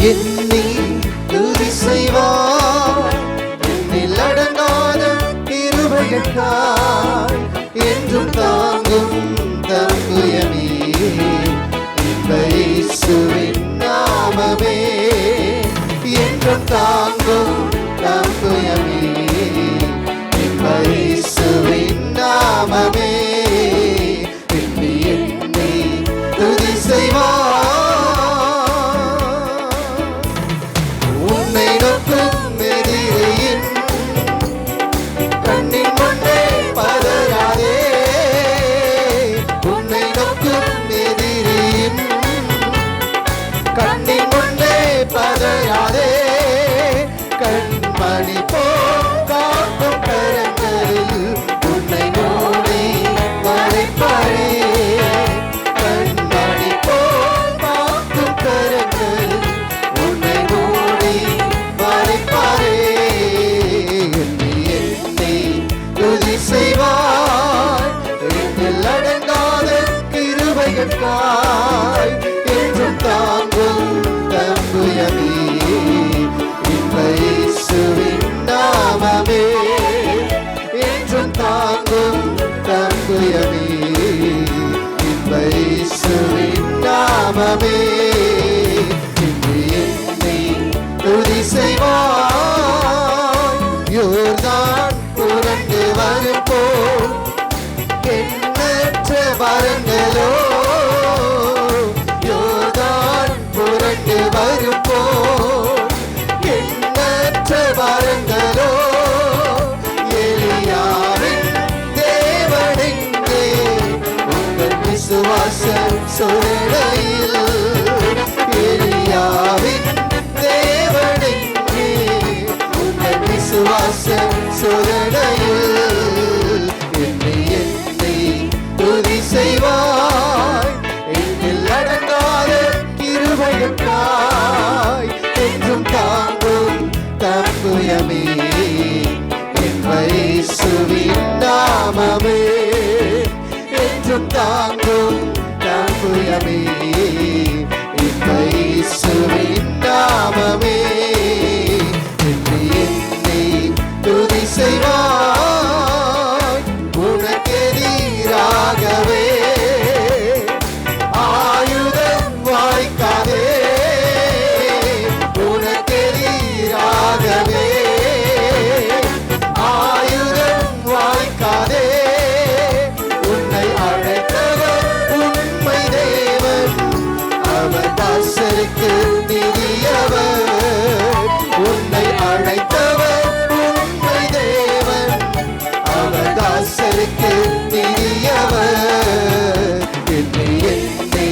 எண்ணி துதி செய்வாய். என்னில் அடங்காத கிருபைகளுக்காய் என்றும் தாங்கும் தம்புயமே இயேசுவின் நாமமே. என்றும் தாங்கும் தம்புயமே இயேசுவின் நாமமே. எண்ணி எண்ணி துதி செய்வாய். உன்னை நோக்கும் எதிரியின் கண்ணின் முன்னே பதறாதே. உன்னை நோக்கும் எதிரியின் கண்ணின் முன்னே பதறாதே. கண்மணி போல் காக்கும் கரங்களில் உன்னை மூடி மறைப்பாரே. கண்மணி போல் காக்கும் கரங்களில் உன்னை மூடி மறைப்பாரே. எண்ணி எண்ணி துதி செய்வாய். என்னில் அடங்காத கிருபைகளுக்காய் என்றும் தாங்கும் தம்புயமே இயேசுவின் நாமமே. என்றும் தாங்கும் தம்புயமே இயேசுவின் நாமமே. எண்ணி எண்ணி துதி செய்வாய். யோர்தான் புரண்டு வரும் போல் எண்ணற்ற வரங்களோ. யோர்தான் புரண்டு வரும் போல் எண்ணற்ற வரங்களோ. எலியாவின் தேவனெங்கே உங்கள் விசுவாச சூழ்நிலையில். எலியாவின் தேவனெங்கே உங்கள் விசுவாச சூழ்நிலையில். எண்ணி எண்ணி துதி செய்வாய். என்னில் அடங்காத கிருபைகளுக்காய் என்றும் தாங்கும் தம்புயமே இயேசுவின் நாமமே. என்றும் தாங்கும் தம்புயமே இயேசுவின் நாமமே. எண்ணி எண்ணி துதி செய்வாய். உனக்கெதிராகவே ஆயுதம் வாய்க்காதே. உனக்கெதிராகவே ஆயுதம் வாய்க்காதே. உன்னை அழைத்தவர் உண்மை தேவன். அவர் தாசருக்கு நிதியவர். உன்னை அழைத்தவர் உண்மை தேவன். அவர் தாசருக்கு நிதியவர். எண்ணி எண்ணி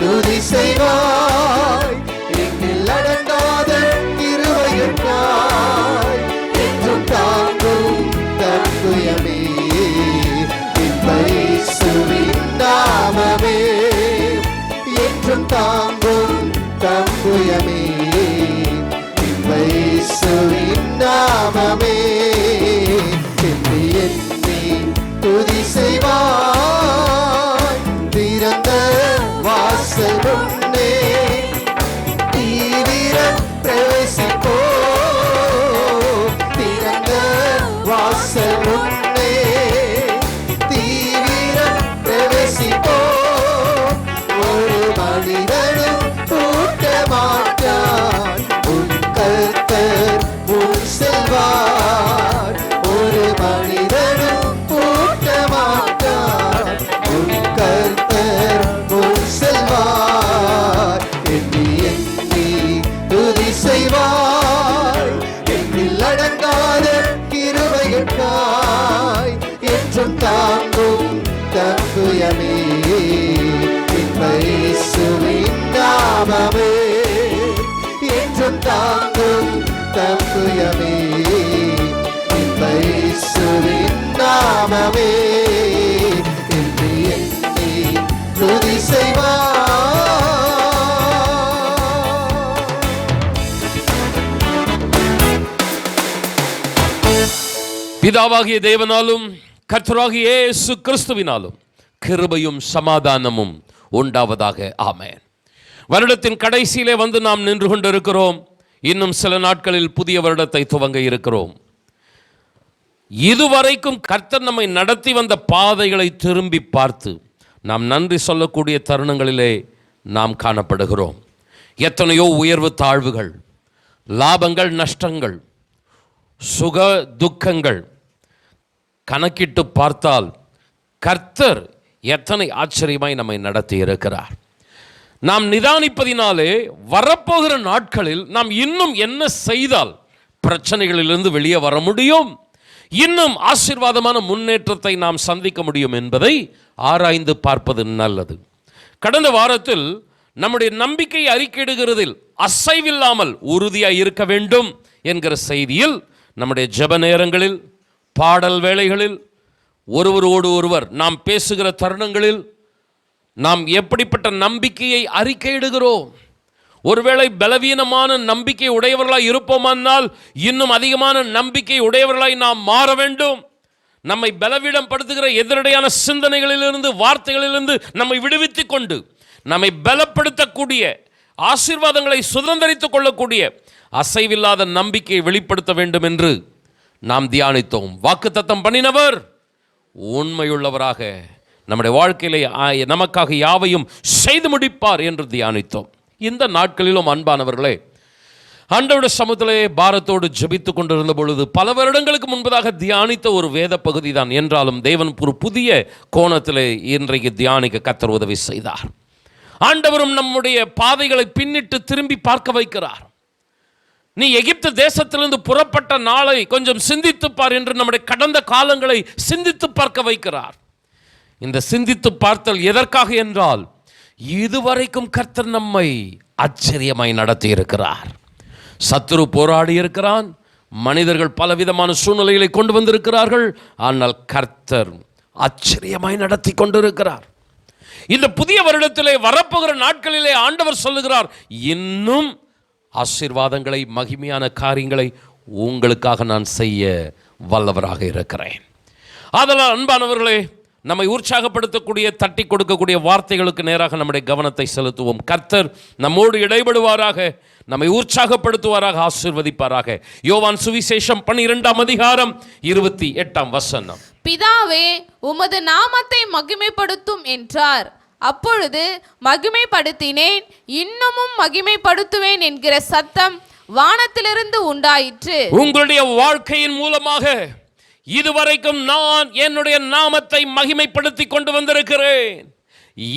துதி செய்வாய். என்னில் அடங்காத கிருபைகளுக்காய் என்றும் தாங்கும் தம்புயமே இயேசுவின் நாமமே. என்றும் தாங்கும் தம்புயமே இயேசுவின் நாமமே. எண்ணி எண்ணி துதி செய்வாய். திறந்த வாசல் முன்னே தீவிரம் பிரவேசிப்போ. திறந்த வாசல் முன்னே தீவிரம் பிரவேசிப்போ. ஒரு மனிதனும் கூட்ட மாட்டான். உன் கர்த்தர் முன் செல்வார். ஒரு மனிதனும் கூட்ட மாட்டான். உன் கர்த்தர் முன் செல்வார். எண்ணி எண்ணி துதி செய்வாய். என்னில் அடங்காத கிருபைகளுக்காய் என்றும் தாங்கும் தம்புயமே இயேசுவின் நாமமே. என்றும் தாங்கும் தம்புயமே இயேசுவின் நாமமே. எண்ணி எண்ணி துதி செய்வாய். பிதாவாகிய தேவனாலும் கர்த்தராகிய இயேசு கிறிஸ்துவினாலும் கிருபையும் சமாதானமும் உண்டாவதாக. ஆமென். வருடத்தின் கடைசியிலே வந்து நாம் நின்று கொண்டிருக்கிறோம். இன்னும் சில நாட்களில் புதிய வருடத்தை துவங்க இருக்கிறோம். இதுவரைக்கும் கர்த்தர் நம்மை நடத்தி வந்த பாதைகளை திரும்பி பார்த்து நாம் நன்றி சொல்லக்கூடிய தருணங்களிலே நாம் காணப்படுகிறோம். எத்தனையோ உயர்வு தாழ்வுகள், லாபங்கள் நஷ்டங்கள், சுக துக்கங்கள் கணக்கிட்டு பார்த்தால் கர்த்தர் எத்தனை ஆச்சரியமாய் நம்மை நடத்தி இருக்கிறார். நாம் நிதானிப்பதினாலே வரப்போகிற நாட்களில் நாம் இன்னும் என்ன செய்தால் பிரச்சனைகளிலிருந்து வெளியே வர முடியும், இன்னும் ஆசீர்வாதமான முன்னேற்றத்தை நாம் சந்திக்க முடியும் என்பதை ஆராய்ந்து பார்ப்பது நல்லது. கடந்த வாரத்தில் நம்முடைய நம்பிக்கை அறிக்கையிடுகிறதில் அசைவில்லாமல் உறுதியாக இருக்க வேண்டும் என்கிற செய்தியில் நம்முடைய ஜெப நேரங்களில், பாடல் வேளைகளில், ஒருவரோடு ஒருவர் நாம் பேசுகிற தருணங்களில் நாம் எப்படிப்பட்ட நம்பிக்கையை அறிக்கையிடுகிறோம். ஒருவேளை பலவீனமான நம்பிக்கை உடையவர்களாய் இருப்போமானால் இன்னும் அதிகமான நம்பிக்கை உடையவர்களாய் நாம் மாற வேண்டும். நம்மை பலவீனம் படுத்துகிற எதிரடையான சிந்தனைகளிலிருந்து, வார்த்தைகளிலிருந்து நம்மை விடுவித்துக் கொண்டு நம்மை பலப்படுத்தக்கூடிய, ஆசீர்வாதங்களை சுதந்திரித்துக் கொள்ளக்கூடிய அசைவில்லாத நம்பிக்கையை வெளிப்படுத்த வேண்டும் என்று நாம் தியானித்தோம். வாக்குத்தத்தம் பண்ணினவர் உண்மையுள்ளவராக நம்முடைய வாழ்க்கையிலே நமக்காக யாவையும் செய்து முடிப்பார் என்று தியானித்தோம். இந்த நாட்களிலும் அன்பானவர்களே, ஆண்டவருடைய சமூகத்திலே பாரத்தோடு ஜெபித்து கொண்டிருந்த பொழுது பல வருடங்களுக்கு முன்பதாக தியானித்த ஒரு வேத பகுதி தான் என்றாலும் தேவன் ஒரு புதிய கோணத்திலே இன்றைக்கு தியானிக்க கர்த்தர் உதவி செய்தார். ஆண்டவரும் நம்முடைய பாதைகளை பின்னிட்டு திரும்பி பார்க்க வைக்கிறார். நீ எகிப்து தேசத்திலிருந்து புறப்பட்ட நாளை கொஞ்சம் சிந்தித்துப்பார் என்று நம்முடைய கடந்த காலங்களை சிந்தித்து பார்க்க வைக்கிறார். இந்த சிந்தித்து பார்த்தல் எதற்காக என்றால், இதுவரைக்கும் கர்த்தர் நம்மை ஆச்சரியமாய் நடத்தி இருக்கிறார். சத்துரு போராடி இருக்கிறான், மனிதர்கள் பலவிதமான சூழ்நிலைகளை கொண்டு வந்திருக்கிறார்கள். ஆனால் கர்த்தர் ஆச்சரியமாய் நடத்தி கொண்டிருக்கிறார். இந்த புதிய வருடத்திலே வரப்போகிற நாட்களிலே ஆண்டவர் சொல்லுகிறார், இன்னும் ஆசீர்வாதங்களை, மகிமையான காரியங்களை உங்களுக்காக நான் செய்ய வல்லவராக இருக்கிறேன். அதனால் அன்பானவர்களே, நம்மை உற்சாகப்படுத்தக்கூடிய, தட்டி கொடுக்கக்கூடிய வார்த்தைகளுக்கு நேராக நம்முடைய கவனத்தை செலுத்துவோம். கர்த்தர் நம்மோடு இடைபடுவாராக, நம்மை உற்சாகப்படுத்துவாராக, ஆசீர்வதிப்பாராக. யோவான் சுவிசேஷம் 12ஆம் அதிகாரம் 28ஆம் வசனம். பிதாவே, உமது நாமத்தை மகிமைப்படுத்தும் என்றார். அப்பொழுது மகிமைப்படுத்தினேன், இன்னமும் மகிமைப்படுத்துவேன் என்கிற சத்தம் வானத்திலிருந்து உண்டாயிற்று. உங்களுடைய வாழ்க்கையின் மூலமாக இதுவரைக்கும் நான் என்னுடைய நாமத்தை மகிமைப்படுத்தி கொண்டு வந்திருக்கிறேன்,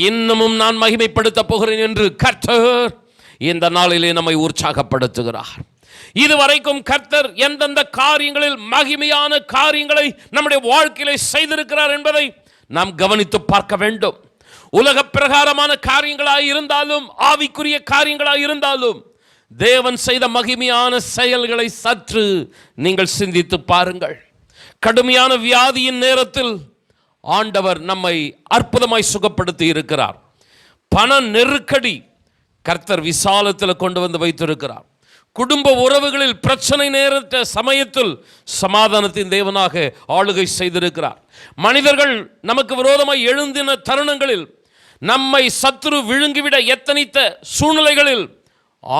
இன்னமும் நான் மகிமைப்படுத்த போகிறேன் என்று கர்த்தர் இந்த நாளிலே நம்மை உற்சாகப்படுத்துகிறார். இதுவரைக்கும் கர்த்தர் எந்தெந்த காரியங்களில் மகிமையான காரியங்களை நம்முடைய வாழ்க்கையிலே செய்திருக்கிறார் என்பதை நாம் கவனித்து பார்க்க வேண்டும். உலக பிரகாரமான காரியங்களாக இருந்தாலும், ஆவிக்குரிய காரியங்களாக இருந்தாலும், தேவன் செய்த மகிமையான செயல்களை சற்று நீங்கள் சிந்தித்து பாருங்கள். கடுமையான வியாதியின் நேரத்தில் ஆண்டவர் நம்மை அற்புதமாய் சுகப்படுத்தி இருக்கிறார். பண நெருக்கடி கர்த்தர் விசாலத்தில் கொண்டு வந்து வைத்திருக்கிறார். குடும்ப உறவுகளில் பிரச்சனை நேரிட்ட சமயத்தில் சமாதானத்தின் தேவனாக ஆளுகை செய்திருக்கிறார். மனிதர்கள் நமக்கு விரோதமாய் எழுந்தின தருணங்களில், நம்மை சத்துரு விழுங்கிவிட எத்தனித்த சூழ்நிலைகளில்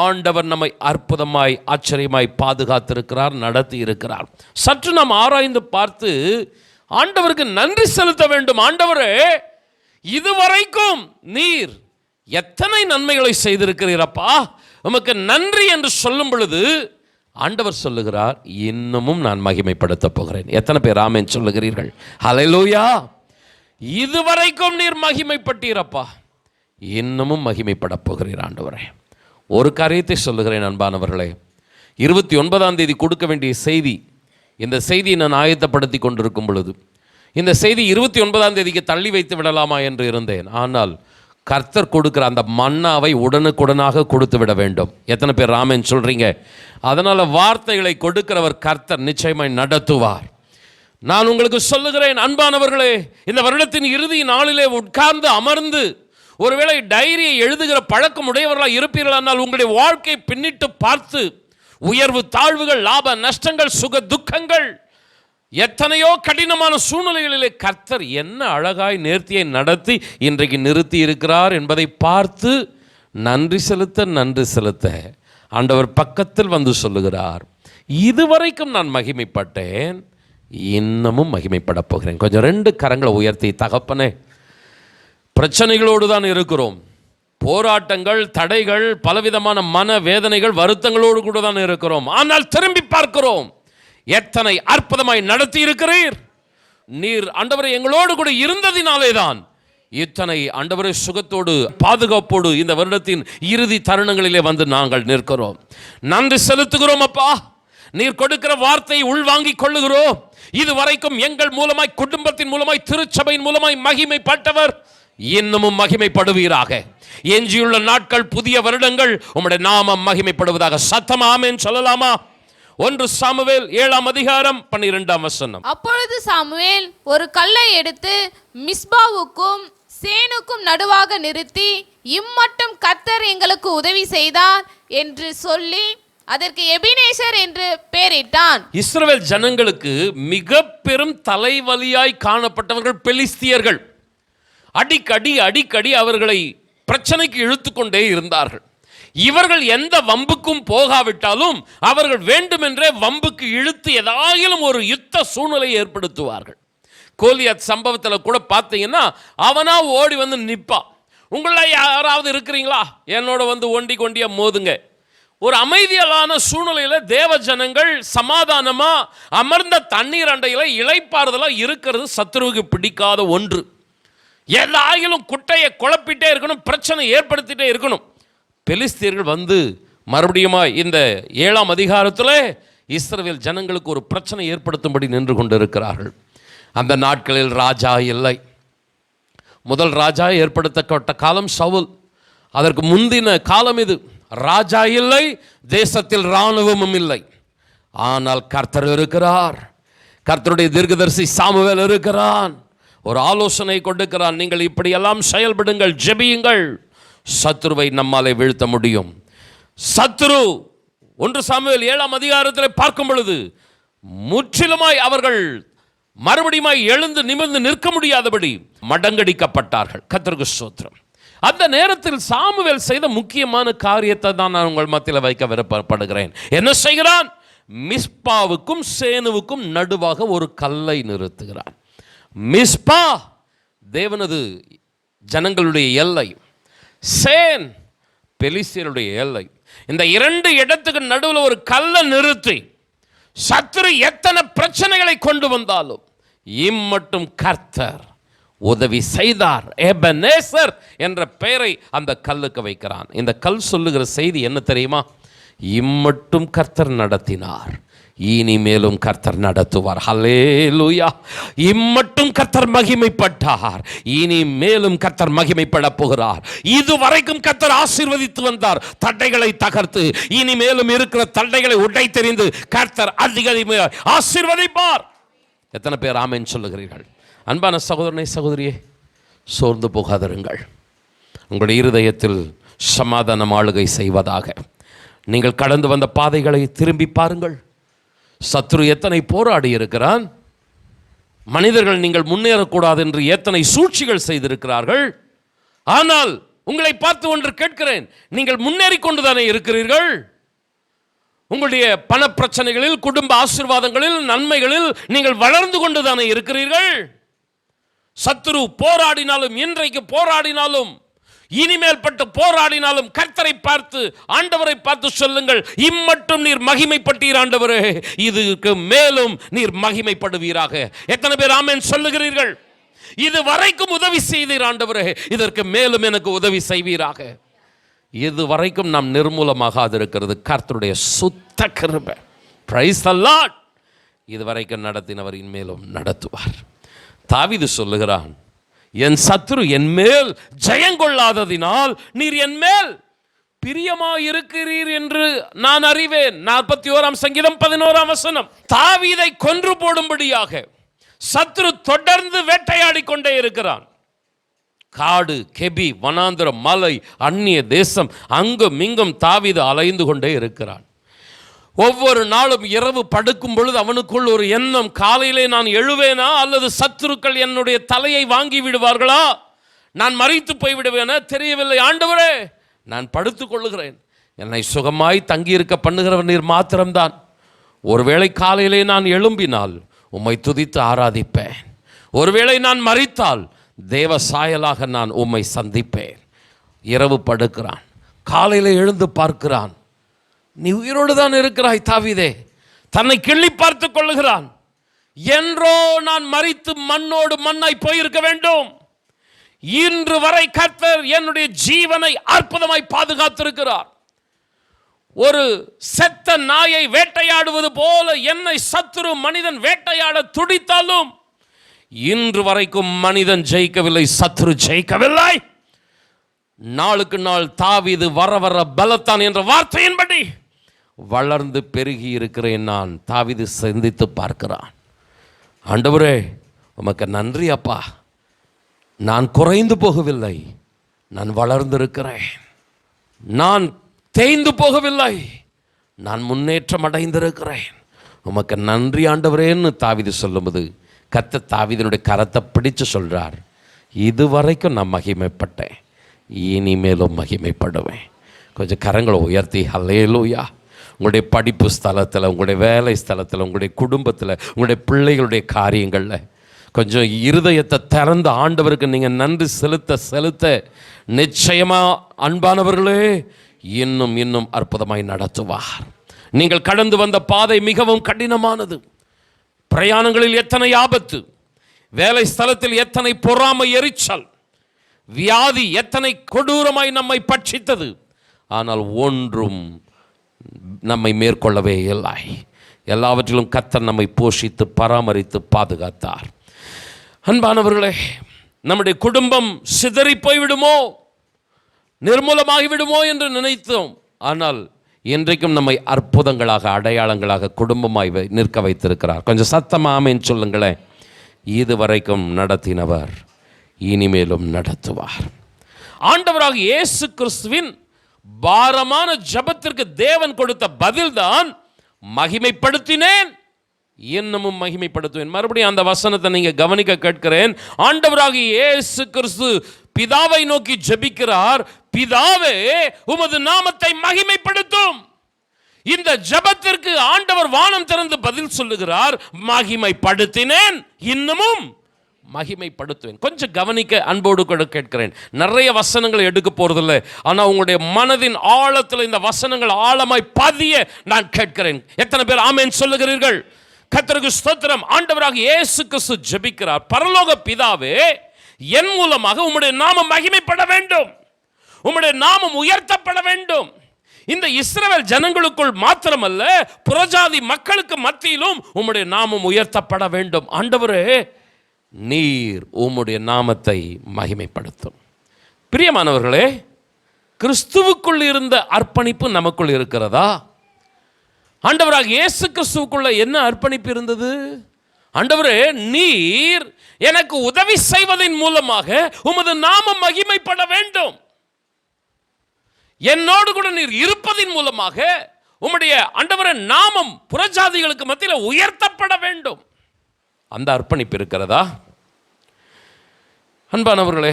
ஆண்டவர் நம்மை அற்புதமாய், ஆச்சரியமாய் பாதுகாத்திருக்கிறார், நடத்தி இருக்கிறார். சற்று நாம் ஆராய்ந்து பார்த்து ஆண்டவருக்கு நன்றி செலுத்த வேண்டும். ஆண்டவரே, இதுவரைக்கும் நீர் எத்தனை நன்மைகளை செய்திருக்கிறீரப்பா, உமக்கு நன்றி என்று சொல்லும் பொழுது ஆண்டவர் சொல்லுகிறார், இன்னமும் நான் மகிமைப்படுத்த போகிறேன். எத்தனை பேர் ஆமென் சொல்லுகிறீர்கள்? ஹல்லேலூயா. இதுவரைக்கும் நீர் மகிமைப்பட்டீரப்பா, இன்னமும் மகிமைப்பட போகிறீர் ஆண்டவரே. ஒரு காரியத்தை சொல்லுகிறேன் அன்பானவர்களே, 29ஆம் தேதி கொடுக்க வேண்டிய செய்தி, இந்த செய்தியை நான் ஆயத்தப்படுத்தி கொண்டிருக்கும் பொழுது இந்த செய்தி 29ஆம் தேதிக்கு தள்ளி வைத்து விடலாமா என்று இருந்தேன். ஆனால் கர்த்தர் கொடுக்கிற அந்த மன்னாவை உடனுக்குடனாக கொடுத்து விட வேண்டும். எத்தனை பேர் ஆமென் சொல்றீங்க? அதனால் வார்த்தைகளை கொடுக்கிறவர் கர்த்தர் நிச்சயமாய் நடத்துவார். நான் உங்களுக்கு சொல்லுகிறேன் அன்பானவர்களே, இந்த வருடத்தின் இறுதி நாளிலே உட்கார்ந்து அமர்ந்து ஒருவேளை டைரியை எழுதுகிற பழக்கம் உடையவர்களாக இருப்பீர்களானால் உங்களுடைய வாழ்க்கை பின்னிட்டு பார்த்து உயர்வு தாழ்வுகள், லாப நஷ்டங்கள், சுக துக்கங்கள், எத்தனையோ கடினமான சூழ்நிலைகளிலே கர்த்தர் என்ன அழகாய் நேர்த்தியை நடத்தி இன்றைக்கு நிறுத்தி இருக்கிறார் என்பதை பார்த்து நன்றி செலுத்த ஆண்டவர் பக்கத்தில் வந்து சொல்லுகிறார், இதுவரைக்கும் நான் மகிமைப்பட்டேன், இன்னமும் மகிமைப்பட போகிறேன். கொஞ்சம் 2 கரங்களை உயர்த்தி, தகப்பனே, பிரச்சனைகளோடு தான் இருக்கிறோம், போராட்டங்கள், தடைகள், பலவிதமான மன வேதனைகள், வருத்தங்களோடு கூட தான் இருக்கிறோம். ஆனால் திரும்பி பார்க்கிறோம், எத்தனை அற்புதமாய் நடத்தி இருக்கிறீர். நீர் ஆண்டவரே எங்களோடு கூட இருந்ததினாலே தான் இத்தனை ஆண்டவரே சுகத்தோடு பாதுகாப்போடு இந்த வருடத்தின் இறுதி தருணங்களிலே வந்து நாங்கள் நிற்கிறோம். நன்றி செலுத்துகிறோம் அப்பா. நீர் கொடுக்கிற வார்த்தையை உள்வாங்கிக் கொள்ளுகிறோம். இதுவரைக்கும் எங்கள் மூலமாய், குடும்பத்தின் மூலமாய், திருச்சபையின் மூலமாய் மகிமைப்பட்டவர் இன்னமும் மகிமைப்படுவீராக. எஞ்சியுள்ள நாட்கள், புதிய வருடங்கள் உம்முடைய நாமம் மகிமைப்படுவதாக. சத்தம் ஆமென் சொல்லலாமா? 1 சாமுவேல் 7ஆம் அதிகாரம் 12ஆம் வசனம். அப்பொழுது சாமுவேல் ஒரு கல்லை எடுத்து மிஸ்பாவுக்கும் சேனுக்கும் நடுவாக நிறுத்தி, இம்மட்டும் கர்த்தர் எங்களுக்கு உதவி செய்தார் என்று சொல்லி அதற்கு எபினேசர் என்று பெயரிட்டான். இஸ்ரவேல் ஜனங்களுக்கு மிக பெரும் தலைவலியாய் காணப்பட்டவர்கள் பெலிஸ்தியர்கள். அடிக்கடி அவர்களை பிரச்சனைக்கு இழுத்துக்கொண்டே இருந்தார்கள். இவர்கள் எந்த வம்புக்கும் போகாவிட்டாலும் அவர்கள் வேண்டுமென்றே வம்புக்கு இழுத்து ஏதாயிலும் ஒரு யுத்த சூழ்நிலையை ஏற்படுத்துவார்கள். கோலியாத் சம்பவத்தில் கூட பார்த்தீங்கன்னா, அவனா ஓடி வந்து நிற்பான். உங்கள யாராவது இருக்கிறீங்களா, என்னோட வந்து ஒண்டியா மோதுங்க. ஒரு அமைதியான சூழ்நிலையில் தேவ ஜனங்கள் சமாதானமா அமர்ந்த தண்ணீர் அண்டையில் இளைப்பாறுதலா இருக்கிறது சத்துருவுக்கு பிடிக்காத ஒன்று. ஏதாயிலும் குட்டையை குழப்பிட்டே இருக்கணும், பிரச்சனை ஏற்படுத்திட்டே இருக்கணும். பெலிஸ்தியர்கள் வந்து மறுபடியும் இந்த 7ஆம் அதிகாரத்தில் இஸ்ரவேல் ஜனங்களுக்கு ஒரு பிரச்சனை ஏற்படுத்தும்படி நின்று கொண்டிருக்கிறார்கள். அந்த நாட்களில் ராஜா இல்லை. முதல் ராஜா ஏற்படுத்தப்பட்ட காலம் சவுல். அதற்கு முந்தின காலம் இது. ராஜா இல்லை, தேசத்தில் இராணுவமும் இல்லை. ஆனால் கர்த்தர் இருக்கிறார். கர்த்தருடைய தீர்க்கதரிசி சாமுவேல் இருக்கிறான். ஒரு ஆலோசனை கொடுக்கிறான், நீங்கள் இப்படியெல்லாம் செயல்படுங்கள், ஜெபியுங்கள், சத்துருவை நம்மாலே வீழ்த்த முடியும். சத்துரு 1 சாமுவேல் 7ஆம் அதிகாரத்தில் பார்க்கும் பொழுது முற்றிலுமாய் அவர்கள் மறுபடியும் எழுந்து நிமிர்ந்து நிற்க முடியாதபடி மடங்கடிக்கப்பட்டார்கள். கர்த்தருக்கு ஸ்தோத்திரம். அந்த நேரத்தில் சாமுவேல் செய்த முக்கியமான காரியத்தை தான் நான் உங்கள் மத்தியில் வைக்க விருப்பப்படுகிறேன். என்ன செய்கிறான்? மிஸ்பாவுக்கும் சேனுவுக்கும் நடுவாக ஒரு கல்லை நிறுத்துகிறான். மிஸ்பா தேவனது ஜனங்களுடைய எல்லை, சேன் பெலிஸ்தியருடைய எல்லை. இந்த 2 இடத்துக்கு நடுவில் ஒரு கல்லை நிறுத்தி சத்துரு எத்தனை பிரச்சனைகளை கொண்டு வந்தாலும் இம்மட்டும் கர்த்தர் உதவி செய்தார். எபனேசர் என்ற பெயரை அந்த கல்லுக்கு வைக்கிறான். இந்த கல் சொல்லுகிற செய்தி என்ன தெரியுமா? இம்மட்டும் கர்த்தர் நடத்தினார், இனிமேலும் கர்த்தர் நடத்துவார். ஹல்லேலூயா. இம்மட்டும் கர்த்தர் மகிமைப்பட்டார், இனிமேலும் கர்த்தர் மகிமைப்பட போகிறார். இதுவரைக்கும் கர்த்தர் ஆசீர்வதித்து வந்தார், தடைகளை தகர்த்து. இனிமேலும் இருக்கிற தடைகளை உடை தெரிந்து கர்த்தர் அதிகமாக ஆசீர்வதிப்பார். எத்தனை பேர் ஆமென் சொல்லுகிறீர்கள்? அன்பான சகோதரனை, சகோதரியே, சோர்ந்து போகாதிருங்கள். உங்களுடைய இருதயத்தில் சமாதானம் ஆளுகை செய்வதாக. நீங்கள் கடந்து வந்த பாதைகளை திரும்பி பாருங்கள். சத்ரு எத்தனை போராடி இருக்கிறான். மனிதர்கள் நீங்கள் முன்னேறக்கூடாது என்று எத்தனை சூழ்ச்சிகள் செய்திருக்கிறார்கள். ஆனால் உங்களை பார்த்து ஒன்று கேட்கிறேன், நீங்கள் முன்னேறி கொண்டுதானே இருக்கிறீர்கள். உங்களுடைய பண பிரச்சனைகளில், குடும்ப ஆசீர்வாதங்களில், நன்மைகளில் நீங்கள் வளர்ந்து கொண்டுதானே இருக்கிறீர்கள். சத்ரு போராடினாலும், இன்றைக்கு போராடினாலும், இனிமேல் பட்டு போராடினாலும் கர்த்தரை பார்த்து, ஆண்டவரை பார்த்து சொல்லுங்கள், இம்மட்டும் நீர் மகிமைப்பட்டீர் ஆண்டவரே, இதுக்கு மேலும் நீர் மகிமைப்படுவீராக. எத்தனை பேர் ஆமென் சொல்லுகிறீர்கள்? இது வரைக்கும் உதவி செய்தீர் ஆண்டவரே, இதற்கு மேலும் எனக்கு உதவி செய்வீராக. இது வரைக்கும் நாம் நிர்மூலமாகாது இருக்கிறது கர்த்தருடைய சுத்த கிருபை. Praise the Lord. இது வரைக்கும் நடத்தினவர் இன்மேலும் நடத்துவார். தாவீது சொல்லுகிறான், என் சத்துரு என் மேல் ஜெயங்கொள்ளாததினால் நீர் என் மேல் பிரியமாயிருக்கிறீர் என்று நான் அறிவேன். 41ஆம் சங்கீதம் 11ஆம் வசனம். தாவீதை கொன்று போடும்படியாக சத்துரு தொடர்ந்து வேட்டையாடி கொண்டே இருக்கிறான். காடு, கெபி, வனாந்திரம், மலை, அந்நிய தேசம், அங்கும் இங்கும் தாவீது அலைந்து கொண்டே இருக்கிறான். ஒவ்வொரு நாளும் இரவு படுக்கும் பொழுது அவனுக்குள் ஒரு எண்ணம், காலையிலே நான் எழுவேனா அல்லது சத்துருக்கள் என்னுடைய தலையை வாங்கி விடுவார்களா, நான் மரித்து போய் விடுவேனா தெரியவில்லை. ஆண்டவரே, நான் படுத்துக் கொள்ளுகிறேன். என்னை சுகமாய் தங்கியிருக்க பண்ணுகிறவர் நீர் மாத்திரம்தான். ஒருவேளை காலையிலே நான் எழும்பினால் உம்மை துதித்து ஆராதிப்பேன். ஒருவேளை நான் மரித்தால் தேவ சாயலாக நான் உம்மை சந்திப்பேன். இரவு படுக்கிறான், காலையில் எழுந்து பார்க்கிறான், நீ உயிரோடு தான் இருக்கிறாய் தாவீதே. தன்னை கிள்ளி பார்த்து கொள்ளுகிறான். என்றோ நான் மரித்து மண்ணோடு மண்ணாய் போயிருக்க வேண்டும். இன்று வரை கர்த்தர் என்னுடைய ஜீவனை அற்புதமாய் பாதுகாத்திருக்கிறார். ஒரு செத்த நாயை வேட்டையாடுவது போல என்னை சத்துரு மனிதன் வேட்டையாட துடித்தாலும் இன்று வரைக்கும் மனிதன் ஜெயிக்கவில்லை, சத்துரு ஜெயிக்கவில்லை. நாளுக்கு நாள் தாவீது வர வர பலத்தான் என்ற வார்த்தையின்படி வளர்ந்து பெருகி இருக்கிறேன் நான். தாவீது சிந்தித்து பார்க்கிறான். ஆண்டவரே உமக்கு நன்றி அப்பா, நான் குறைந்து போகவில்லை, நான் வளர்ந்திருக்கிறேன். நான் தேய்ந்து போகவில்லை, நான் முன்னேற்றம் அடைந்திருக்கிறேன். உமக்கு நன்றி ஆண்டவரேன்னு தாவீது சொல்லும்போது கர்த்தர் தாவீதினுடைய கரத்தை பிடிச்சு சொல்கிறார், இதுவரைக்கும் நான் மகிமைப்பட்டேன், இனிமேலும் மகிமைப்படுவேன். கொஞ்சம் கரங்களை உயர்த்தி ஹல்லேலூயா. உங்களுடைய படிப்பு ஸ்தலத்தில், உங்களுடைய வேலை ஸ்தலத்தில், உங்களுடைய குடும்பத்தில், உங்களுடைய பிள்ளைகளுடைய காரியங்களில் கொஞ்சம் இருதயத்தை திறந்த ஆண்டவருக்கு நீங்கள் நன்றி செலுத்த செலுத்த நிச்சயமாக அன்பானவர்களே இன்னும் இன்னும் அற்புதமாய் நடத்துவார். நீங்கள் கடந்து வந்த பாதை மிகவும் கடினமானது. பிரயாணங்களில் எத்தனை ஆபத்து, வேலை ஸ்தலத்தில் எத்தனை பொறாமை, எரிச்சல், வியாதி எத்தனை கொடூரமாய் நம்மை பட்சித்தது. ஆனால் ஒன்றும் நம்மை மேற்கொள்ளவே இல்லை. எல்லாவற்றிலும் கர்த்தர் நம்மை போஷித்து பராமரித்து பாதுகாத்தார். அன்பானவர்களே, நம்முடைய குடும்பம் சிதறி போய்விடுமோ, நிர்மூலமாகிவிடுமோ என்று நினைத்தோம். ஆனால் இன்றைக்கும் நம்மை அற்புதங்களாக, அடையாளங்களாக குடும்பமாய் நிற்க வைத்திருக்கிறார். கொஞ்சம் சத்தமாக ஆமென் சொல்லுங்களேன். இதுவரைக்கும் நடத்தினவர் இனிமேலும் நடத்துவார். ஆண்டவராக இயேசு கிறிஸ்துவின் பாரமான ஜெபத்திற்கு தேவன் கொடுத்த பதில்தான் மகிமைப்படுத்தினேன், இன்னமும் மகிமைப்படுத்துவேன். மறுபடியும் அந்த வசனத்தை நீங்க கவனிக்க கேட்கிறேன். ஆண்டவராக இயேசு கிறிஸ்து பிதாவை நோக்கி ஜெபிக்கிறார், பிதாவே உமது நாமத்தை மகிமைப்படுத்தும். இந்த ஜெபத்திற்கு ஆண்டவர் வானம் திறந்து பதில் சொல்லுகிறார், மகிமைப்படுத்தினேன், இன்னமும் மகிமைப்படுத்துவேன். கொஞ்சம் கவனிக்க அன்போடு கூட கேட்கிறேன். நிறைய வசனங்களை எடுக்க போறதில்லை, ஆனால் உங்களுடைய மனதின் ஆழத்தில் இந்த வசனங்கள் ஆழமாய் பதிய நான் கேட்கிறேன். எத்தனை பேர் ஆமென் சொல்லுகிறீர்கள்? கர்த்தருக்கு ஸ்தோத்திரம். ஆண்டவராக இயேசு கிறிஸ்து ஜெபிக்கிறார், பரலோக பிதாவே என் மூலமாக உம்முடைய நாமம் மகிமைப்பட வேண்டும், உம்முடைய நாமம் உயர்த்தப்பட வேண்டும். இந்த இஸ்ரவேல் ஜனங்களுக்குள் மாத்திரமல்ல, புறஜாதி மக்களுக்கு மத்தியிலும் உம்முடைய நாமம் உயர்த்தப்பட வேண்டும். ஆண்டவரே நீர் உம்முடைய நாமத்தை மகிமைப்படுத்தும். பிரியமானவர்களே, கிறிஸ்துவுக்குள் இருந்த அர்ப்பணிப்பு நமக்குள் இருக்கிறதா? ஆண்டவராக இயேசு கிறிஸ்துவுக்குள்ள என்ன அர்ப்பணிப்பு இருந்தது? ஆண்டவரே நீர் எனக்கு உதவி செய்வதன் மூலமாக உமது நாமம் மகிமைப்பட வேண்டும், என்னோடு கூட நீர் இருப்பதின் மூலமாக உம்முடைய ஆண்டவரே நாமம் புறஜாதிகளுக்கு மத்தியில் உயர்த்தப்பட வேண்டும். அந்த அர்ப்பணிப்பு இருக்கிறதா? அன்பானவர்களே,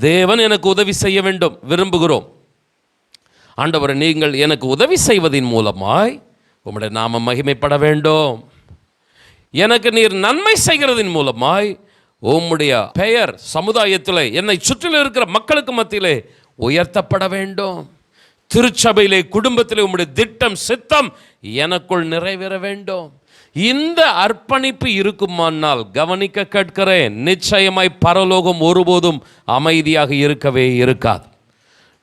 தேவன் எனக்கு உதவி செய்ய வேண்டும் விரும்புகிறோம். ஆண்டவரே நீங்கள் எனக்கு உதவி செய்வதின் மூலமாய் உம்முடைய நாமம் மகிமைப்பட வேண்டும். எனக்கு நீர் நன்மை செய்கிறதின் மூலமாய் உம்முடைய பெயர் சமுதாயத்தில் என்னை சுற்றிலும் இருக்கிற மக்களுக்கு மத்தியிலே உயர்த்தப்பட வேண்டும். திருச்சபையிலே, குடும்பத்திலே உம்முடைய திட்டம், சித்தம் எனக்குள் நிறைவேற வேண்டும். இந்த அர்ப்பணிப்பு இருக்குமானால் கவனிக்க கேட்கிறேன், நிச்சயமாய் பரலோகம் ஒருபோதும் அமைதியாக இருக்கவே இருக்காது.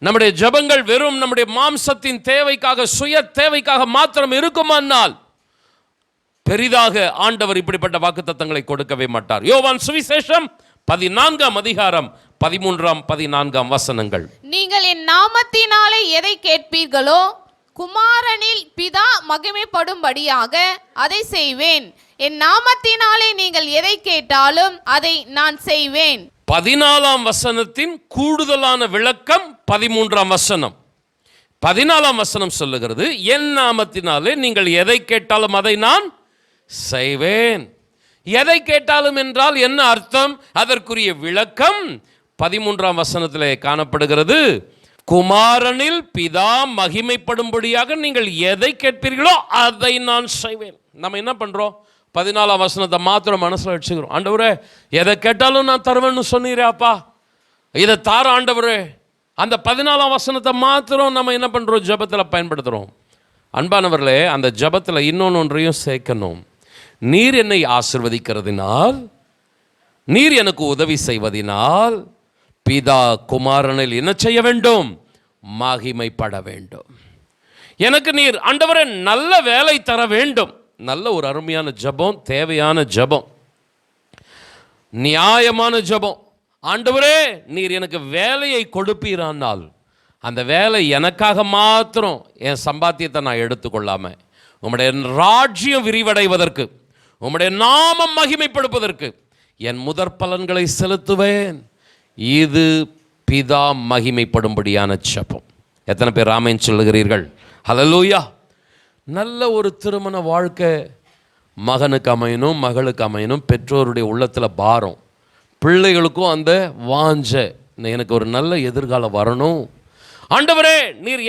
நம்முடைய ஜெபங்கள் வெறும் நம்முடைய மாம்சத்தின் தேவைக்காக, சுய தேவைக்காக மாத்திரம் இருக்குமானால் பெரிதாக ஆண்டவர் இப்படிப்பட்ட வாக்குத்தத்தங்களை கொடுக்கவே மாட்டார். யோவான் சுவிசேஷம் 14ஆம் அதிகாரம் 13ஆம் 14ஆம் வசனங்கள். நீங்கள் என் நாமத்தினாலே எதை கேட்பீர்களோ குமாரனில் பிதா மகிமைப்படும்படியாக அதை செய்வேன். என் நாமத்தினாலே நீங்கள் எதை கேட்டாலும் அதை நான் செய்வேன். 14ஆம் வசனத்தின் கூடுதலான விளக்கம் 13ஆம் வசனம். 14ஆம் வசனம் சொல்லுகிறது, என் நாமத்தினாலே நீங்கள் எதை கேட்டாலும் அதை நான் செய்வேன். எதை கேட்டாலும் என்றால் என்ன அர்த்தம்? அதற்குரிய விளக்கம் 13ஆம் வசனத்திலே காணப்படுகிறது. குமாரனில் பிதா மகிமைப்படும்படியாக நீங்கள் எதை கேட்பீர்களோ அதை நான் செய்வேன். நம்ம என்ன பண்றோம்? 14ஆம் வசனத்தை மாத்திரம் மனசுல வச்சுக்கிறோம். ஆண்டவரே, எதை கேட்டாலும் நான் தருவேன்னு சொன்னீரே அப்பா, இதை தார ஆண்டவரே. அந்த 14ஆம் வசனத்தை மாத்திரம் நம்ம என்ன பண்றோம்? ஜெபத்தில் பயன்படுத்துறோம். அன்பானவர்களே, அந்த ஜெபத்தில் இன்னொன்றையும் சேர்க்கணும். நீர் என்னை ஆசிர்வதிக்கிறதினால், நீர் எனக்கு உதவி செய்வதினால் பிதா குமாரனில் என்ன செய்ய வேண்டும்? மகிமைப்பட வேண்டும். எனக்கு நீர் ஆண்டவரே நல்ல வேலை தர வேண்டும். நல்ல ஒரு அருமையான ஜெபம், தேவையான ஜெபம், நியாயமான ஜெபம். ஆண்டவரே, நீர் எனக்கு வேலையை கொடுப்பீரானால், அந்த வேலை எனக்காக மாத்திரம் என் சம்பாத்தியத்தை நான் எடுத்துக்கொள்ளாம உம்முடைய ராஜ்யம் விரிவடைவதற்கு, உம்முடைய நாமம் மகிமைப்படுவதற்கு என் முதற் பலன்களை செலுத்துவேன். இது பிதா மகிமைப்படும்படியான ஜெபம். எத்தனை பேர் ஆமென் சொல்லுகிறீர்கள்? ஹல்லேலூயா. நல்ல ஒரு திருமண வாழ்க்கை மகனுக்கு அமையணும், மகளுக்கு அமையணும். பெற்றோருடைய உள்ளத்தில் பாரம், பிள்ளைகளுக்கும் அந்த வாஞ்ச, எனக்கு ஒரு நல்ல எதிர்காலம் வரணும். ஆண்டவரே, நீர்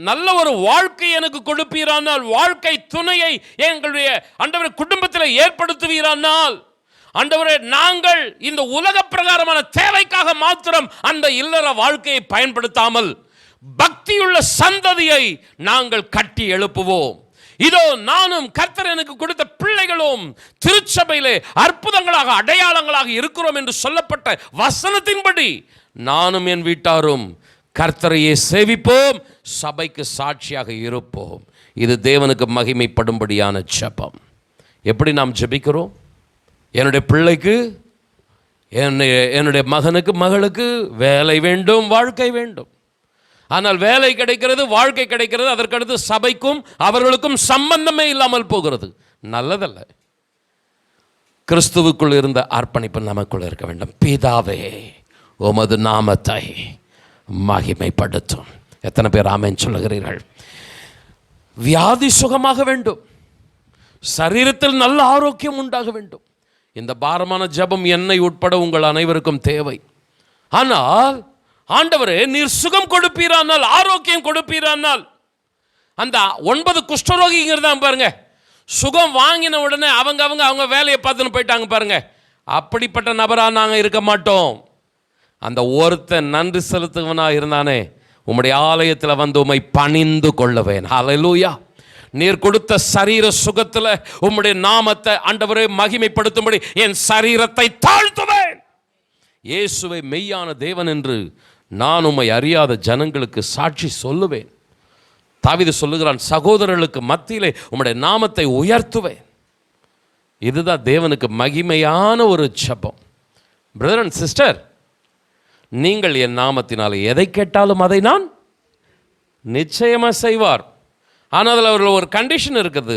நல்ல ஒரு வாழ்க்கை எனக்கு கொடுப்பீரானால், வாழ்க்கை துணையை எங்களுடைய ஆண்டவரே குடும்பத்தில் ஏற்படுத்துவீரானால், ஆண்டவரே நாங்கள் இந்த உலக பிரகாரமான தேவைக்காக மாத்திரம் அந்த இல்லற வாழ்க்கையை பயன்படுத்தாமல் பக்தியுள்ள சந்ததியை நாங்கள் கட்டி எழுப்புவோம். இதோ நானும் கர்த்தர் எனக்கு கொடுத்த பிள்ளைகளும் திருச்சபையிலே அற்புதங்களாக அடையாளங்களாக இருக்கிறோம் என்று சொல்லப்பட்ட வசனத்தின்படி நானும் என் வீட்டாரும் கர்த்தரையே சேவிப்போம், சபைக்கு சாட்சியாக இருப்போம். இது தேவனுக்கு மகிமைப்படும்படியான ஜெபம். எப்படி நாம் ஜெபிக்கிறோம்? என்னுடைய பிள்ளைக்கு, என்னுடைய மகனுக்கு, மகளுக்கு வேலை வேண்டும், வாழ்க்கை வேண்டும். ஆனால் வேலை கிடைக்கிறது, வாழ்க்கை கிடைக்கிறது, அதற்கடுத்து சபைக்கும் அவர்களுக்கும் சம்பந்தமே இல்லாமல் போகிறது. நல்லதல்ல. கிறிஸ்துவுக்குள் இருந்த அர்ப்பணிப்பு நமக்குள் இருக்க வேண்டும். பிதாவே, உமது நாமத்தை மகிமைப்படுத்தும். எத்தனை பேர் ஆமென் சொல்லுகிறீர்கள்? வியாதி சுகமாக வேண்டும், சரீரத்தில் நல்ல ஆரோக்கியம் உண்டாக வேண்டும். இந்த பாரமான ஜெபம் என்னை உட்பட உங்கள் அனைவருக்கும் தேவை. ஆனால் ஆண்டவரே, நீர் சுகம் கொடுப்பீரானால், ஆரோக்கியம் கொடுப்பீரானால், அந்த 9 குஷ்டரோகிங்கிறதா பாருங்க, சுகம் வாங்கின உடனே அவங்க வேலையை பார்த்துன்னு போயிட்டாங்க பாருங்க. அப்படிப்பட்ட நபராக நாங்கள் இருக்க மாட்டோம். அந்த ஒருத்தன் நன்றி செலுத்துவனா இருந்தானே, உம்முடைய ஆலயத்தில் வந்து உம்மை பணிந்து கொள்ளுவேன். ஹல்லேலூயா. நீர் கொடுத்த சரீர சுகத்தில் உம்முடைய நாமத்தை ஆண்டவரே மகிமைப்படுத்தும்படி என் சரீரத்தை தாழ்த்துவேன். இயேசுவை மெய்யான தேவன் என்று நான் உம்மை அறியாத ஜனங்களுக்கு சாட்சி சொல்லுவேன். தாவீது சொல்லுகிறான், சகோதரர்களுக்கு மத்தியிலே உம்முடைய நாமத்தை உயர்த்துவேன். இதுதான் தேவனுக்கு மகிமையான ஒரு ஜெபம். பிரதர் அண்ட் சிஸ்டர், நீங்கள் என் நாமத்தினாலே எதை கேட்டாலும் அதை நான் நிச்சயமாக செய்வார். ஆனால் அதில் அவர்கள் ஒரு கண்டிஷன் இருக்குது,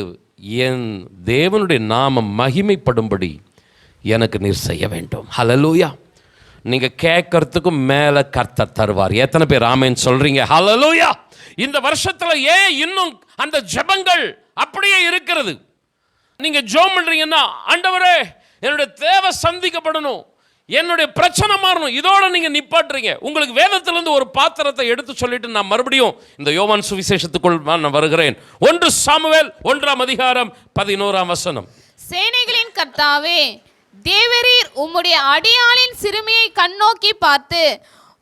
என் தேவனுடைய நாமம் மகிமைப்படும்படி எனக்கு நீர் செய்ய வேண்டும். ஹல்லேலூயா. நீங்கள் கேட்கறதுக்கும் மேலே கர்த்தர் தருவார். எத்தனை பேர் ஆமென் சொல்றீங்க? ஹல்லேலூயா. இந்த வருஷத்தில் ஏன் இன்னும் அந்த ஜெபங்கள் அப்படியே இருக்கிறது? நீங்கள் ஜெபம் பண்ணுறீங்கன்னா, ஆண்டவரே என்னுடைய தேவை சந்திக்கப்படணும், என்னுடைய பிரச்சனை மாறணும், இதோட நீங்க நிப்பாட்டுறீங்க. உங்களுக்கு வேதத்திலிருந்து ஒரு பாத்திரத்தை எடுத்து சொல்லிட்டு நான் மறுபடியும் இந்த யோவான் சுவிசேஷத்துக்குள் நான் வருகிறேன். 1 சாமுவேல் 1ஆம் அதிகாரம் 11ஆம் வசனம். சேனைகளின் கர்த்தாவே, தேவரீர் உம்முடைய அடியாளின் சிறுமியை கண்ணோக்கி பார்த்து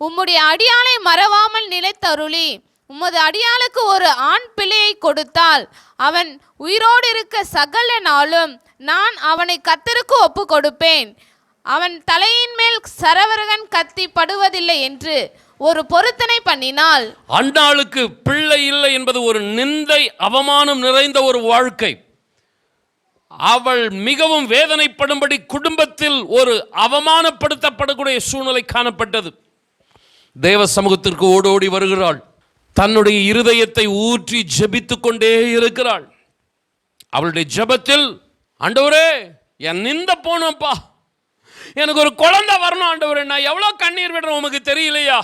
உம்முடைய அடியாளை மறவாமல் நிலைத்தருளி உமது அடியாளுக்கு ஒரு ஆண் பிள்ளையை கொடுத்தால் அவன் உயிரோடு இருக்க சகல நாளும் நான் அவனை கர்த்தருக்கு ஒப்பு கொடுப்பேன். அவன் தலையின் மேல் சரவரகன் கத்தி படுவதில்லை என்று ஒரு பொருத்தனை பண்ணினாள். அன்னாளுக்கு பிள்ளை இல்லை என்பது ஒரு நிந்தை, அவமானம் நிறைந்த ஒரு வாழ்க்கை. அவள் மிகவும் வேதனைப்படும்படி குடும்பத்தில் ஒரு அவமானப்படுத்தப்படக்கூடிய சூழ்நிலை காணப்பட்டது. தேவ சமூகத்திற்கு ஓடோடி வருகிறாள். தன்னுடைய இருதயத்தை ஊற்றி ஜெபித்துக் கொண்டே இருக்கிறாள். அவளுடைய ஜெபத்தில், ஆண்டவரே என் நிந்த போனப்பா, எனக்கு ஒரு குழந்தை வரணும் ஆண்டவரே, நான் எவ்வளோ கண்ணீர் விடுறேன் உமக்கு தெரியலையா,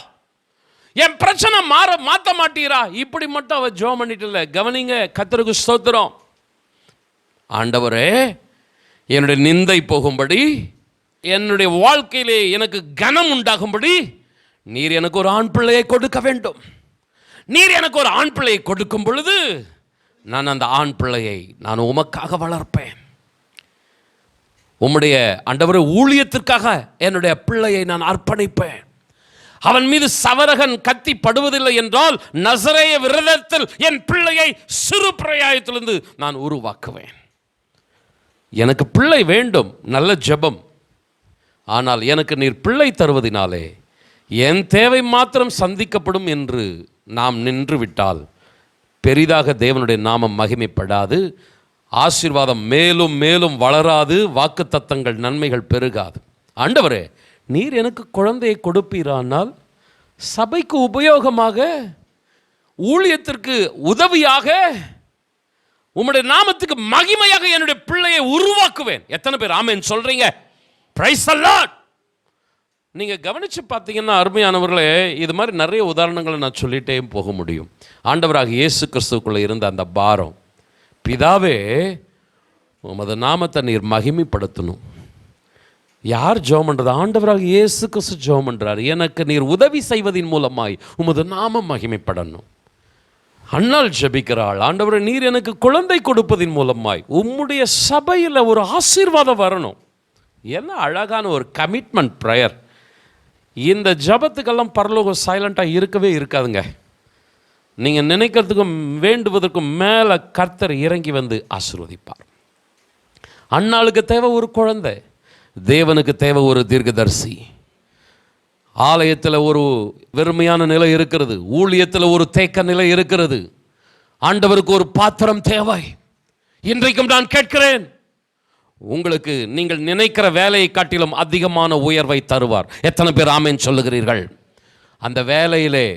என் பிரச்சனை மாற்ற மாட்டீரா. இப்படி மட்டும் அவள் ஜெபம் பண்ணிட்டு இல்லை. கவனிங்க, கர்த்தருக்கு ஸ்தோத்திரம். ஆண்டவரே என்னுடைய நிந்தை போகும்படி, என்னுடைய வாழ்க்கையிலே எனக்கு கனம் உண்டாகும்படி நீர் எனக்கு ஒரு ஆண் பிள்ளையை கொடுக்க வேண்டும். நீர் எனக்கு ஒரு ஆண் பிள்ளையை கொடுக்கும் பொழுது நான் அந்த ஆண் பிள்ளையை நான் உமக்காக வளர்ப்பேன். உம்முடைய ஆண்டவரே ஊழியத்திற்காக என்னுடைய பிள்ளையை நான் அர்ப்பணிப்பேன். அவன் மீது சவரகன் கத்தி படுவதில்லை என்றால் நசரேய விரதத்தில் என் பிள்ளையை சிறு பிராயத்திலிருந்து நான் உருவாக்குவேன். எனக்கு பிள்ளை வேண்டும், நல்ல ஜெபம். ஆனால் எனக்கு நீர் பிள்ளை தருவதினாலே என் தேவை மாத்திரம் சந்திக்கப்படும் என்று நாம் நின்று விட்டால் பெரிதாக தேவனுடைய நாமம் மகிமைப்படாது, ஆசீர்வாதம் மேலும் மேலும் வளராது, வாக்குத்தத்தங்கள் நன்மைகள் பெருகாது. ஆண்டவரே, நீர் எனக்கு குழந்தையை கொடுப்பீரானால் சபைக்கு உபயோகமாக, ஊழியத்திற்கு உதவியாக, உம்முடைய நாமத்துக்கு மகிமையாக என்னுடைய பிள்ளையை உருவாக்குவேன். எத்தனை பேர் ஆமென் சொல்றீங்க? Praise the Lord. நீங்க கவனிச்சு பார்த்தீங்கன்னா அருமையானவர்களே, இது மாதிரி நிறைய உதாரணங்களை நான் சொல்லிட்டே போக முடியும். ஆண்டவராக இயேசு கிறிஸ்துவுக்குள்ள இருந்த அந்த பாரம், பிதாவே உமது நாமத்தை நீர் மகிமைப்படுத்தணும். யார் ஜெபம் பண்றது? ஆண்டவராக இயேசு கிறிஸ்து ஜெபம் பண்றார், எனக்கு நீர் உதவி செய்வதின் மூலமாய் உமது நாமம் மகிமைப்படணும். அண்ணாள் ஜெபிக்கிறாள், ஆண்டவரே நீர் எனக்கு குழந்தை கொடுப்பதின் மூலமாய் உம்முடைய சபையில் ஒரு ஆசீர்வாதம் வரணும். என்ன அழகான ஒரு கமிட்மெண்ட் ப்ரேயர். இந்த ஜபத்துக்கெல்லாம் பரலோகம் சைலண்டாக இருக்கவே இருக்காதுங்க. நீங்கள் நினைக்கிறதுக்கும் வேண்டுவதற்கும் மேலே கர்த்தர் இறங்கி வந்து ஆசீர்வதிப்பார். அண்ணாளுக்கு தேவை ஒரு குழந்தை, தேவனுக்கு தேவை ஒரு தீர்க்கதரிசி. ஆலயத்தில் ஒரு வெறுமையான நிலை இருக்கிறது, ஊழியத்தில் ஒரு தேக்க நிலை இருக்கிறது. ஆண்டவருக்கு ஒரு பாத்திரம் தேவை. இன்றைக்கும் நான் கேட்கிறேன், உங்களுக்கு நீங்கள் நினைக்கிற வேலையை காட்டிலும் அதிகமான உயர்வை தருவார். எத்தனை பேர் ஆமென் சொல்லுகிறீர்கள்? அந்த வேலையிலே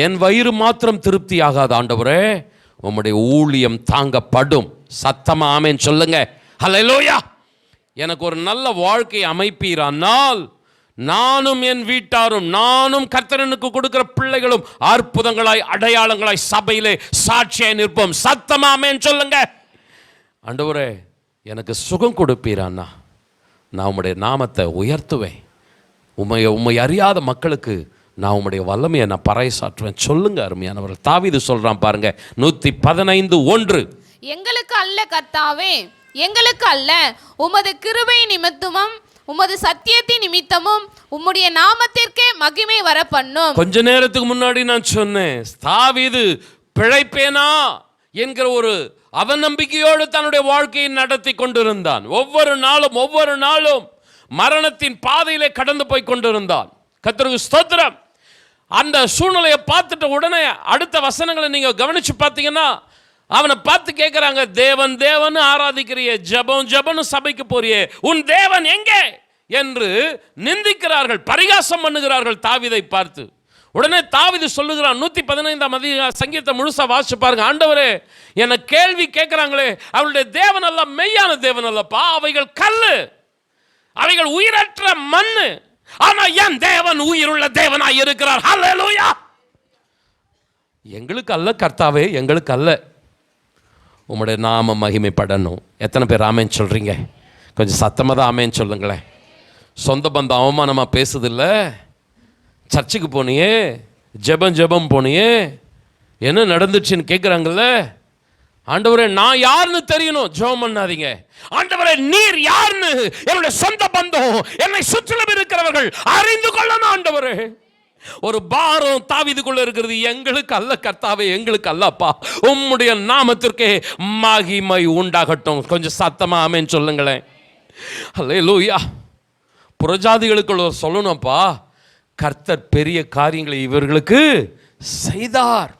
என் வயிறு மாத்திரம் திருப்தி ஆகாது ஆண்டவரே, உம்முடைய ஊழியம் தாங்கப்படும். சத்தமா ஆமென் சொல்லுங்க. ஹல்லேலூயா. எனக்கு ஒரு நல்ல வாழ்க்கை அமைப்பீரானால் நானும் என் வீட்டாரும் நானும் கர்த்தரனுக்கு கொடுக்கிற பிள்ளைகளும் அற்புதங்களாய் அடையாளங்களாய் சபையிலே சாட்சியாய் நிற்போம். சத்தமா ஆமென் சொல்லுங்க. ஆண்டவரே, எனக்கு சுகம் கொடுப்பீரான்னா நான் உம்முடைய நாமத்தை உயர்த்துவேன். உம்மை அறியாத மக்களுக்கு நான் உம்முடைய வல்லமையை நான் பறைசாற்றுவேன். சொல்லுங்க அருமையானவர்கள். தாவீது சொல்றான் பாருங்க, 115:1, எங்களுக்கு அல்ல கர்த்தாவே, எங்களுக்கு அல்ல, உமது கிருபை நிமித்தமும் உமது சத்தியத்தின் நிமித்தமும் உம்முடைய நாமத்திற்கே மகிமை வர பண்ணும். கொஞ்ச நேரத்துக்கு முன்னாடி நான் சொன்னேன், தாவீது பிழைப்பேனா என்கிற ஒரு அவநம்பிக்கையோடு தன்னுடைய வாழ்க்கையை நடத்தி கொண்டிருந்தான். ஒவ்வொரு நாளும் மரணத்தின் பாதையிலே கடந்து போய் கொண்டிருந்தான். கர்த்தருக்கு ஸ்தோத்திரம். அந்த சூழ்நிலையை பார்த்துட்ட உடனே அடுத்த வசனங்களை நீங்க கவனிச்சு பார்த்தீங்கன்னா, அவனை பார்த்து கேட்கிறாங்க, தேவன் தேவன் ஆராதிக்கிறிய, ஜெபம் சபைக்கு போறியே, உன் தேவன் எங்கே என்று நிந்திக்கிறார்கள், பரிகாசம் பண்ணுகிறார்கள் தாவீதை பார்த்து. உடனே தாவீது சொல்லுகிறான், 115 சங்கீதத்தை முழுசா வாசிச்சு பாருங்க. ஆண்டவரே, என்ன கேள்வி கேட்கிறாங்களே, அவளுடைய தேவன் அல்ல, மெய்யான தேவன் அல்லப்பா, அவைகள் கல்லு, அவைகள் உயிரற்ற மண்ணு, ஆனா என் தேவன் உயிருள்ள தேவனாய் இருக்கிறார். ஹல்லேலூயா. எங்களுக்கு அல்ல கர்த்தாவே, எங்களுக்கு அல்ல, உம்முடைய நாம மகிமைப்படணும். எத்தனை பேர் ஆமென் சொல்றீங்க? கொஞ்சம் சத்தமாக தான் ஆமென் சொல்லுங்களேன். சொந்த பந்தம் அவமானமா பேசுதில்ல, சர்ச்சுக்கு போனியே, ஜெபம் போனியே, என்ன நடந்துச்சுன்னு கேட்குறாங்கல்ல. ஆண்டவரே, நான் யாருன்னு தெரியணும், ஜெபம் பண்ணாதீங்க. ஆண்டவரே, நீர் யாருன்னு என்னுடைய சொந்த பந்தம், என்னை சுற்றிலும் இருக்கிறவர்கள் அறிந்து கொள்ளணும். ஆண்டவரே, ஒரு பாரம் தாவீதுக்குள்ள இருக்கிறது, எங்களுக்கு அல்ல கர்த்தாவே, எங்களுக்கு அல்லப்பா, உம்முடைய நாமத்திற்கே மகிமை உண்டாகட்டும். கொஞ்சம் சத்தமா ஆமென் சொல்லுங்களேன். ஹல்லேலூயா. புறஜாதிகளுக்குள்ள சொல்லணும்ப்பா, கர்த்தர் பெரிய காரியங்களை இவர்களுக்கு செய்தார்.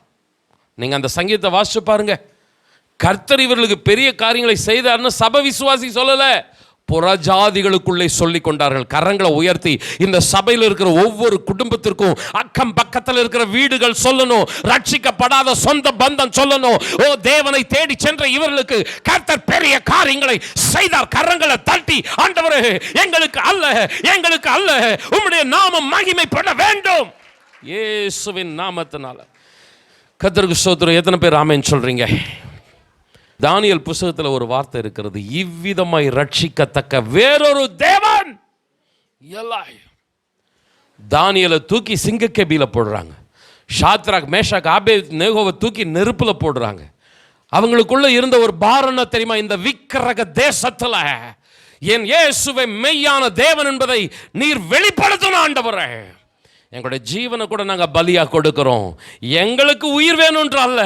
நீங்க அந்த சங்கீதத்தை வாசிச்சு பாருங்க. கர்த்தர் இவர்களுக்கு பெரிய காரியங்களை செய்தார்னு சபை விசுவாசி சொல்லல, புறஜாதிகளுக்குள்ளே சொல்லி கொண்டார்கள். கரங்களை உயர்த்தி இந்த சபையில் இருக்கிற ஒவ்வொரு குடும்பத்திற்கும், அக்கம் பக்கத்தில் இருக்கிற வீடுகள் சொல்லணும், ரட்சிக்கப்படாத சொந்த பந்தம் சொல்லணும், ஓ தேவனை தேடி சென்ற இவர்களுக்கு கர்த்தர் பெரிய காரியங்களை செய்தார். கரங்களை தட்டி, ஆண்டவரே, எங்களுக்கு அல்ல, எங்களுக்கு அல்ல, உம்முடைய நாமம் மகிமைப்பட வேண்டும் இயேசுவின் நாமத்தினால. கர்த்தருக்கு ஸ்தோத்திரம். எத்தனை பேர் ஆமென் சொல்றீங்க? தானியேல் புத்தகத்தில் ஒரு வார்த்தை இருக்கிறது, இவ்விதமாய் ரட்சிக்கத்தக்க வேறொரு தேவன் இல்லை. தானியேலை தூக்கி சிங்கக்கேபியில போடுறாங்க. ஷாத்ராக், மேஷாக், ஆபேத்நேகோவை தூக்கி நெருப்பில் போடுறாங்க. அவங்களுக்குள்ள இருந்த ஒரு பாரம் தெரியுமா? இந்த விக்கிரக தேசத்துல என் இயேசுவை மெய்யான தேவன் என்பதை நீர் வெளிப்படுத்தணும் ஆண்டவரே. எங்களுடைய ஜீவனை கூட நாங்கள் பலியாக கொடுக்கிறோம். எங்களுக்கு உயிர் வேணும்ன்ற அல்ல,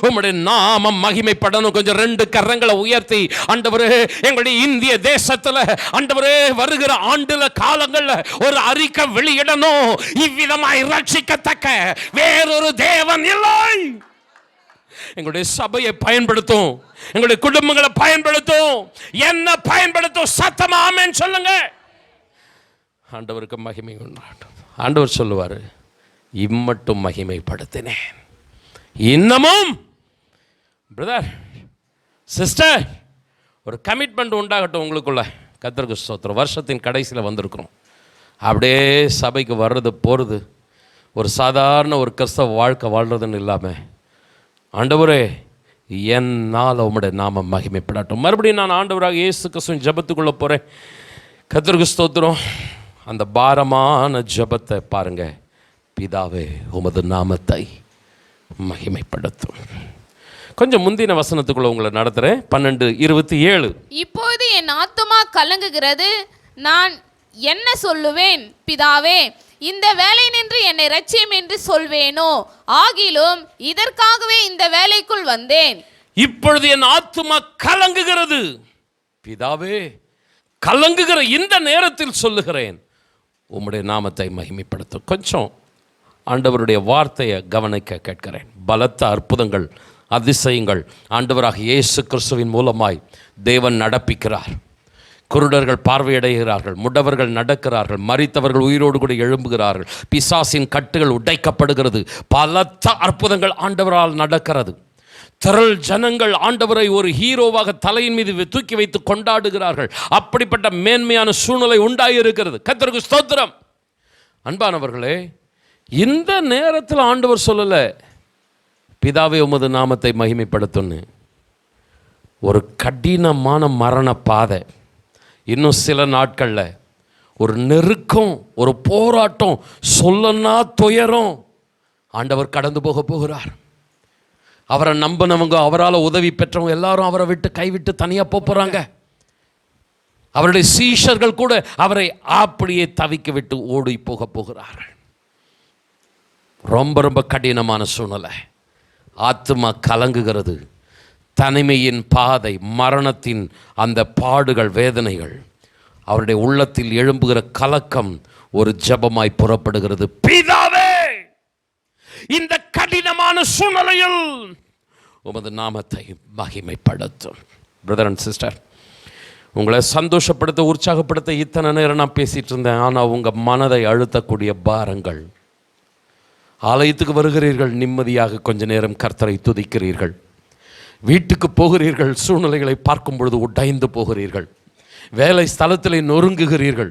உம்முடைய நாமம் மகிமைப்படணும். கொஞ்சம் 2 கரங்களை உயர்த்தி ஆண்டவரே, எங்களுடைய இந்திய தேசத்தில் ஆண்டவரே வருகிற ஆண்டுல காலங்கள்ல ஒரு அறிக்கை வெளியிடணும். இவ்விதமாய் ரட்சிக்கத்தக்க வேறொரு தேவன் இல்லை. எங்களுடைய சபையை பயன்படுத்தும், எங்களுடைய குடும்பங்களை பயன்படுத்தும், என்ன பயன்படுத்தும். சத்தமா ஆமென் சொல்லுங்க. ஆண்டவருக்கு மகிமை உண்டாகட்டும். ஆண்டவர் சொல்லுவார், இம்மட்டும் மகிமைப்படுத்தினேன். இன்னமும் பிரதர் சிஸ்டர் ஒரு கமிட்மெண்ட் உண்டாகட்டும் உங்களுக்குள்ள. கர்த்தருக்கு ஸ்தோத்திரம். வருஷத்தின் கடைசியில் வந்திருக்கிறோம். அப்படியே சபைக்கு வர்றது போகிறது ஒரு சாதாரண ஒரு கிறிஸ்தவ வாழ்க்கை வாழ்றதுன்னு இல்லாமல், ஆண்டவரே என்னால் உம்முடைய நாமம் மகிமைப்படட்டும். மறுபடியும் நான் ஆண்டவராக இயேசு கிறிஸ்துவின் ஜெபத்துக்குள்ளே போகிறேன். கர்த்தருக்கு ஸ்தோத்திரம். அந்த பாரமான ஜெபத்தை பாருங்க. பிதாவே உமது நாமத்தை மகிமைப்படுத்தும். கொஞ்சம் முந்தின வசனத்துக்குள்ள உங்களை நடத்துகிறேன். 12:27. இப்போது என் ஆத்துமா கலங்குகிறது, நான் என்ன சொல்லுவேன்? பிதாவே, இந்த வேலை நின்று என்னை இரட்சியும் என்று சொல்வேனோ? ஆகிலும் இதற்காகவே இந்த வேலைக்குள் வந்தேன். இப்பொழுது என் ஆத்துமா கலங்குகிறது. பிதாவே, கலங்குகிற இந்த நேரத்தில் சொல்லுகிறேன், உம்முடைய நாமத்தை மகிமைப்படுத்தும். கொஞ்சம் ஆண்டவருடைய வார்த்தையை கவனிக்க கேட்கிறேன். பலத்த அற்புதங்கள், அதிசயங்கள் ஆண்டவராக இயேசு கிறிஸ்துவின் மூலமாய் தேவன் நடப்பிக்கிறார். குருடர்கள் பார்வையடைகிறார்கள், முடவர்கள் நடக்கிறார்கள், மரித்தவர்கள் உயிரோடு கூட எழும்புகிறார்கள், பிசாசின் கட்டுகள் உடைக்கப்படுகிறது. பலத்த அற்புதங்கள் ஆண்டவரால் நடக்கிறது. திரள் ஜனங்கள் ஆண்டவரை ஒரு ஹீரோவாக தலையின் மீது தூக்கி வைத்து கொண்டாடுகிறார்கள். அப்படிப்பட்ட மேன்மையான சூழ்நிலை உண்டாயிருக்கிறது. கர்த்தருக்கு ஸ்தோத்திரம். அன்பானவர்களே, இந்த நேரத்தில் ஆண்டவர் சொல்லலை பிதாவே உமது நாமத்தை மகிமைப்படுத்துன்னு. ஒரு கடினமான மரண பாதை, இன்னும் சில நாட்களில் ஒரு நெருக்கம், ஒரு போராட்டம், சொல்லனா துயரம் ஆண்டவர் கடந்து போகிறார். அவரை நம்பினவங்க, அவரால் உதவி பெற்றவங்க எல்லாரும் அவரை விட்டு கைவிட்டு தனியாக போகிறாங்க. அவருடைய சீஷர்கள் கூட அவரை அப்படியே தவிக்க விட்டு ஓடி போகிறார்கள். ரொம்ப ரொம்ப கடினமான சூழ்நிலை. ஆத்துமா கலங்குகிறது. தனிமையின் பாதை, மரணத்தின் அந்த பாடுகள், வேதனைகள், அவருடைய உள்ளத்தில் எழும்புகிற கலக்கம் ஒரு ஜெபமாய் புறப்படுகிறது. பிதாவே, இந்த கடினமான சூழ்நிலையில் உமது நாமத்தை மகிமைப்படுத்தும். பிரதர் அண்ட் சிஸ்டர், உங்களை சந்தோஷப்படுத்த, உற்சாகப்படுத்த இத்தனை நேரம் நான் பேசிட்டு இருந்தேன். ஆனால் உங்கள் மனதை அழுத்தக்கூடிய பாரங்கள். ஆலயத்துக்கு வருகிறீர்கள், நிம்மதியாக கொஞ்ச நேரம் கர்த்தரை துதிக்கிறீர்கள். வீட்டுக்கு போகிறீர்கள், சூழ்நிலைகளை பார்க்கும் பொழுது உடைந்து போகிறீர்கள். வேலை ஸ்தலத்திலே நொறுங்குகிறீர்கள்.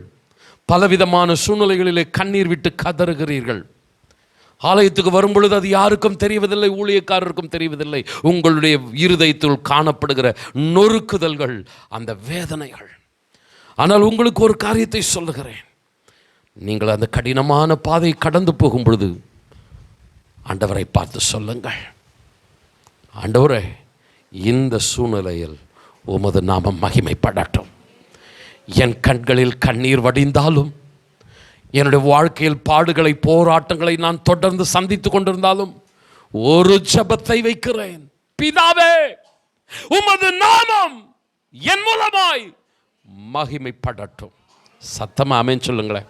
பலவிதமான சூழ்நிலைகளிலே கண்ணீர் விட்டு கதறுகிறீர்கள். ஆலயத்துக்கு வரும் பொழுது அது யாருக்கும் தெரிவதில்லை, ஊழியக்காரருக்கும் தெரிவதில்லை. உங்களுடைய இருதயத்தில் காணப்படுகிற நொறுக்குதல்கள், அந்த வேதனைகள். ஆனால் உங்களுக்கு ஒரு காரியத்தை சொல்லுகிறேன். நீங்கள் அந்த கடினமான பாதை கடந்து போகும் பொழுது ஆண்டவரை பார்த்து சொல்லுங்கள், ஆண்டவரே, இந்த சூழ்நிலையில் உமது நாமம் மகிமைப்படட்டும். என் கண்களில் கண்ணீர் வடிந்தாலும், என்னுடைய வாழ்க்கையில் பாடுகளை, போராட்டங்களை நான் தொடர்ந்து சந்தித்து கொண்டிருந்தாலும், ஒரு ஜெபத்தை வைக்கிறேன். பிதாவே, உமது நாமம் என் மூலமாய் மகிமைப்படட்டும். சத்தமா ஆமென் சொல்லுங்களேன்.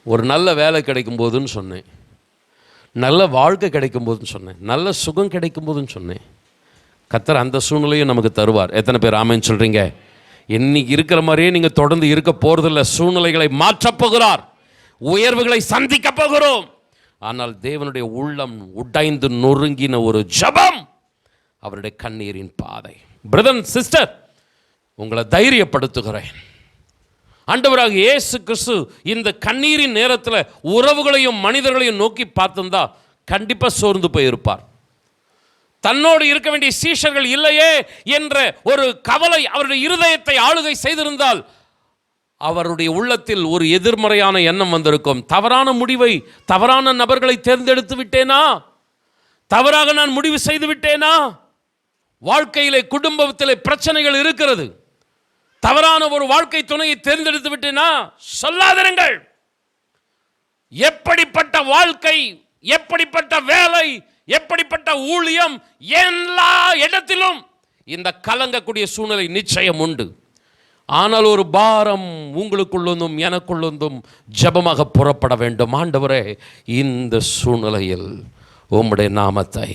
ஒரு நல்ல வேலை கிடைக்கும் போதுன்னு சொன்னேன், நல்ல வாழ்க்கை கிடைக்கும் போதுன்னு சொன்னேன், நல்ல சுகம் கிடைக்கும் போதுன்னு சொன்னேன். கர்த்தர் அந்த சூழ்நிலையும் நமக்கு தருவார். எத்தனை பேர் ஆமென் சொல்கிறீங்க? இன்னைக்கு இருக்கிற மாதிரியே நீங்கள் தொடர்ந்து இருக்க போகிறதில்ல. சூழ்நிலைகளை மாற்றப் போகிறார், உயர்வுகளை சந்திக்க போகிறோம். ஆனால் தேவனுடைய உள்ளம் உடைந்து நொறுங்கின ஒரு ஜெபம் அவருடைய கண்ணீரின் பாதை. பிரதர் அண்ட் சிஸ்டர், உங்களை தைரியப்படுத்துகிறேன். ஆண்டவராக இயேசு கிறிஸ்து இந்த கண்ணீரின் நேரத்தில் உறவுகளையும் மனிதர்களையும் நோக்கி பார்த்திருந்தா கண்டிப்பாக சோர்ந்து போயிருப்பார். தன்னோடு இருக்க வேண்டிய சீஷர்கள் இல்லையே என்ற ஒரு கவலை அவருடைய இருதயத்தை ஆளுகை செய்திருந்தால் அவருடைய உள்ளத்தில் ஒரு எதிர்மறையான எண்ணம் வந்திருக்கும். தவறான முடிவை, தவறான நபர்களை தேர்ந்தெடுத்து விட்டேனா? தவறாக நான் முடிவு செய்து விட்டேனா? வாழ்க்கையிலே, குடும்பத்திலே பிரச்சனைகள் இருக்கிறது. தவறான ஒரு வாழ்க்கை துணையை தேர்ந்தெடுத்து விட்டேனா? சொல்லாதிருங்கள். எப்படிப்பட்ட வாழ்க்கை, எப்படிப்பட்ட வேலை, எப்படிப்பட்ட ஊழியம், எல்லா இடத்திலும் இந்த கலங்கக்கூடிய சூழ்நிலை நிச்சயம் உண்டு. ஆனால் ஒரு பாரம் உங்களுக்குள்ளும் எனக்குள்ளும் ஜெபமாக புறப்பட வேண்டும். ஆண்டவரே, இந்த சூழ்நிலையில் உம்முடைய நாமத்தை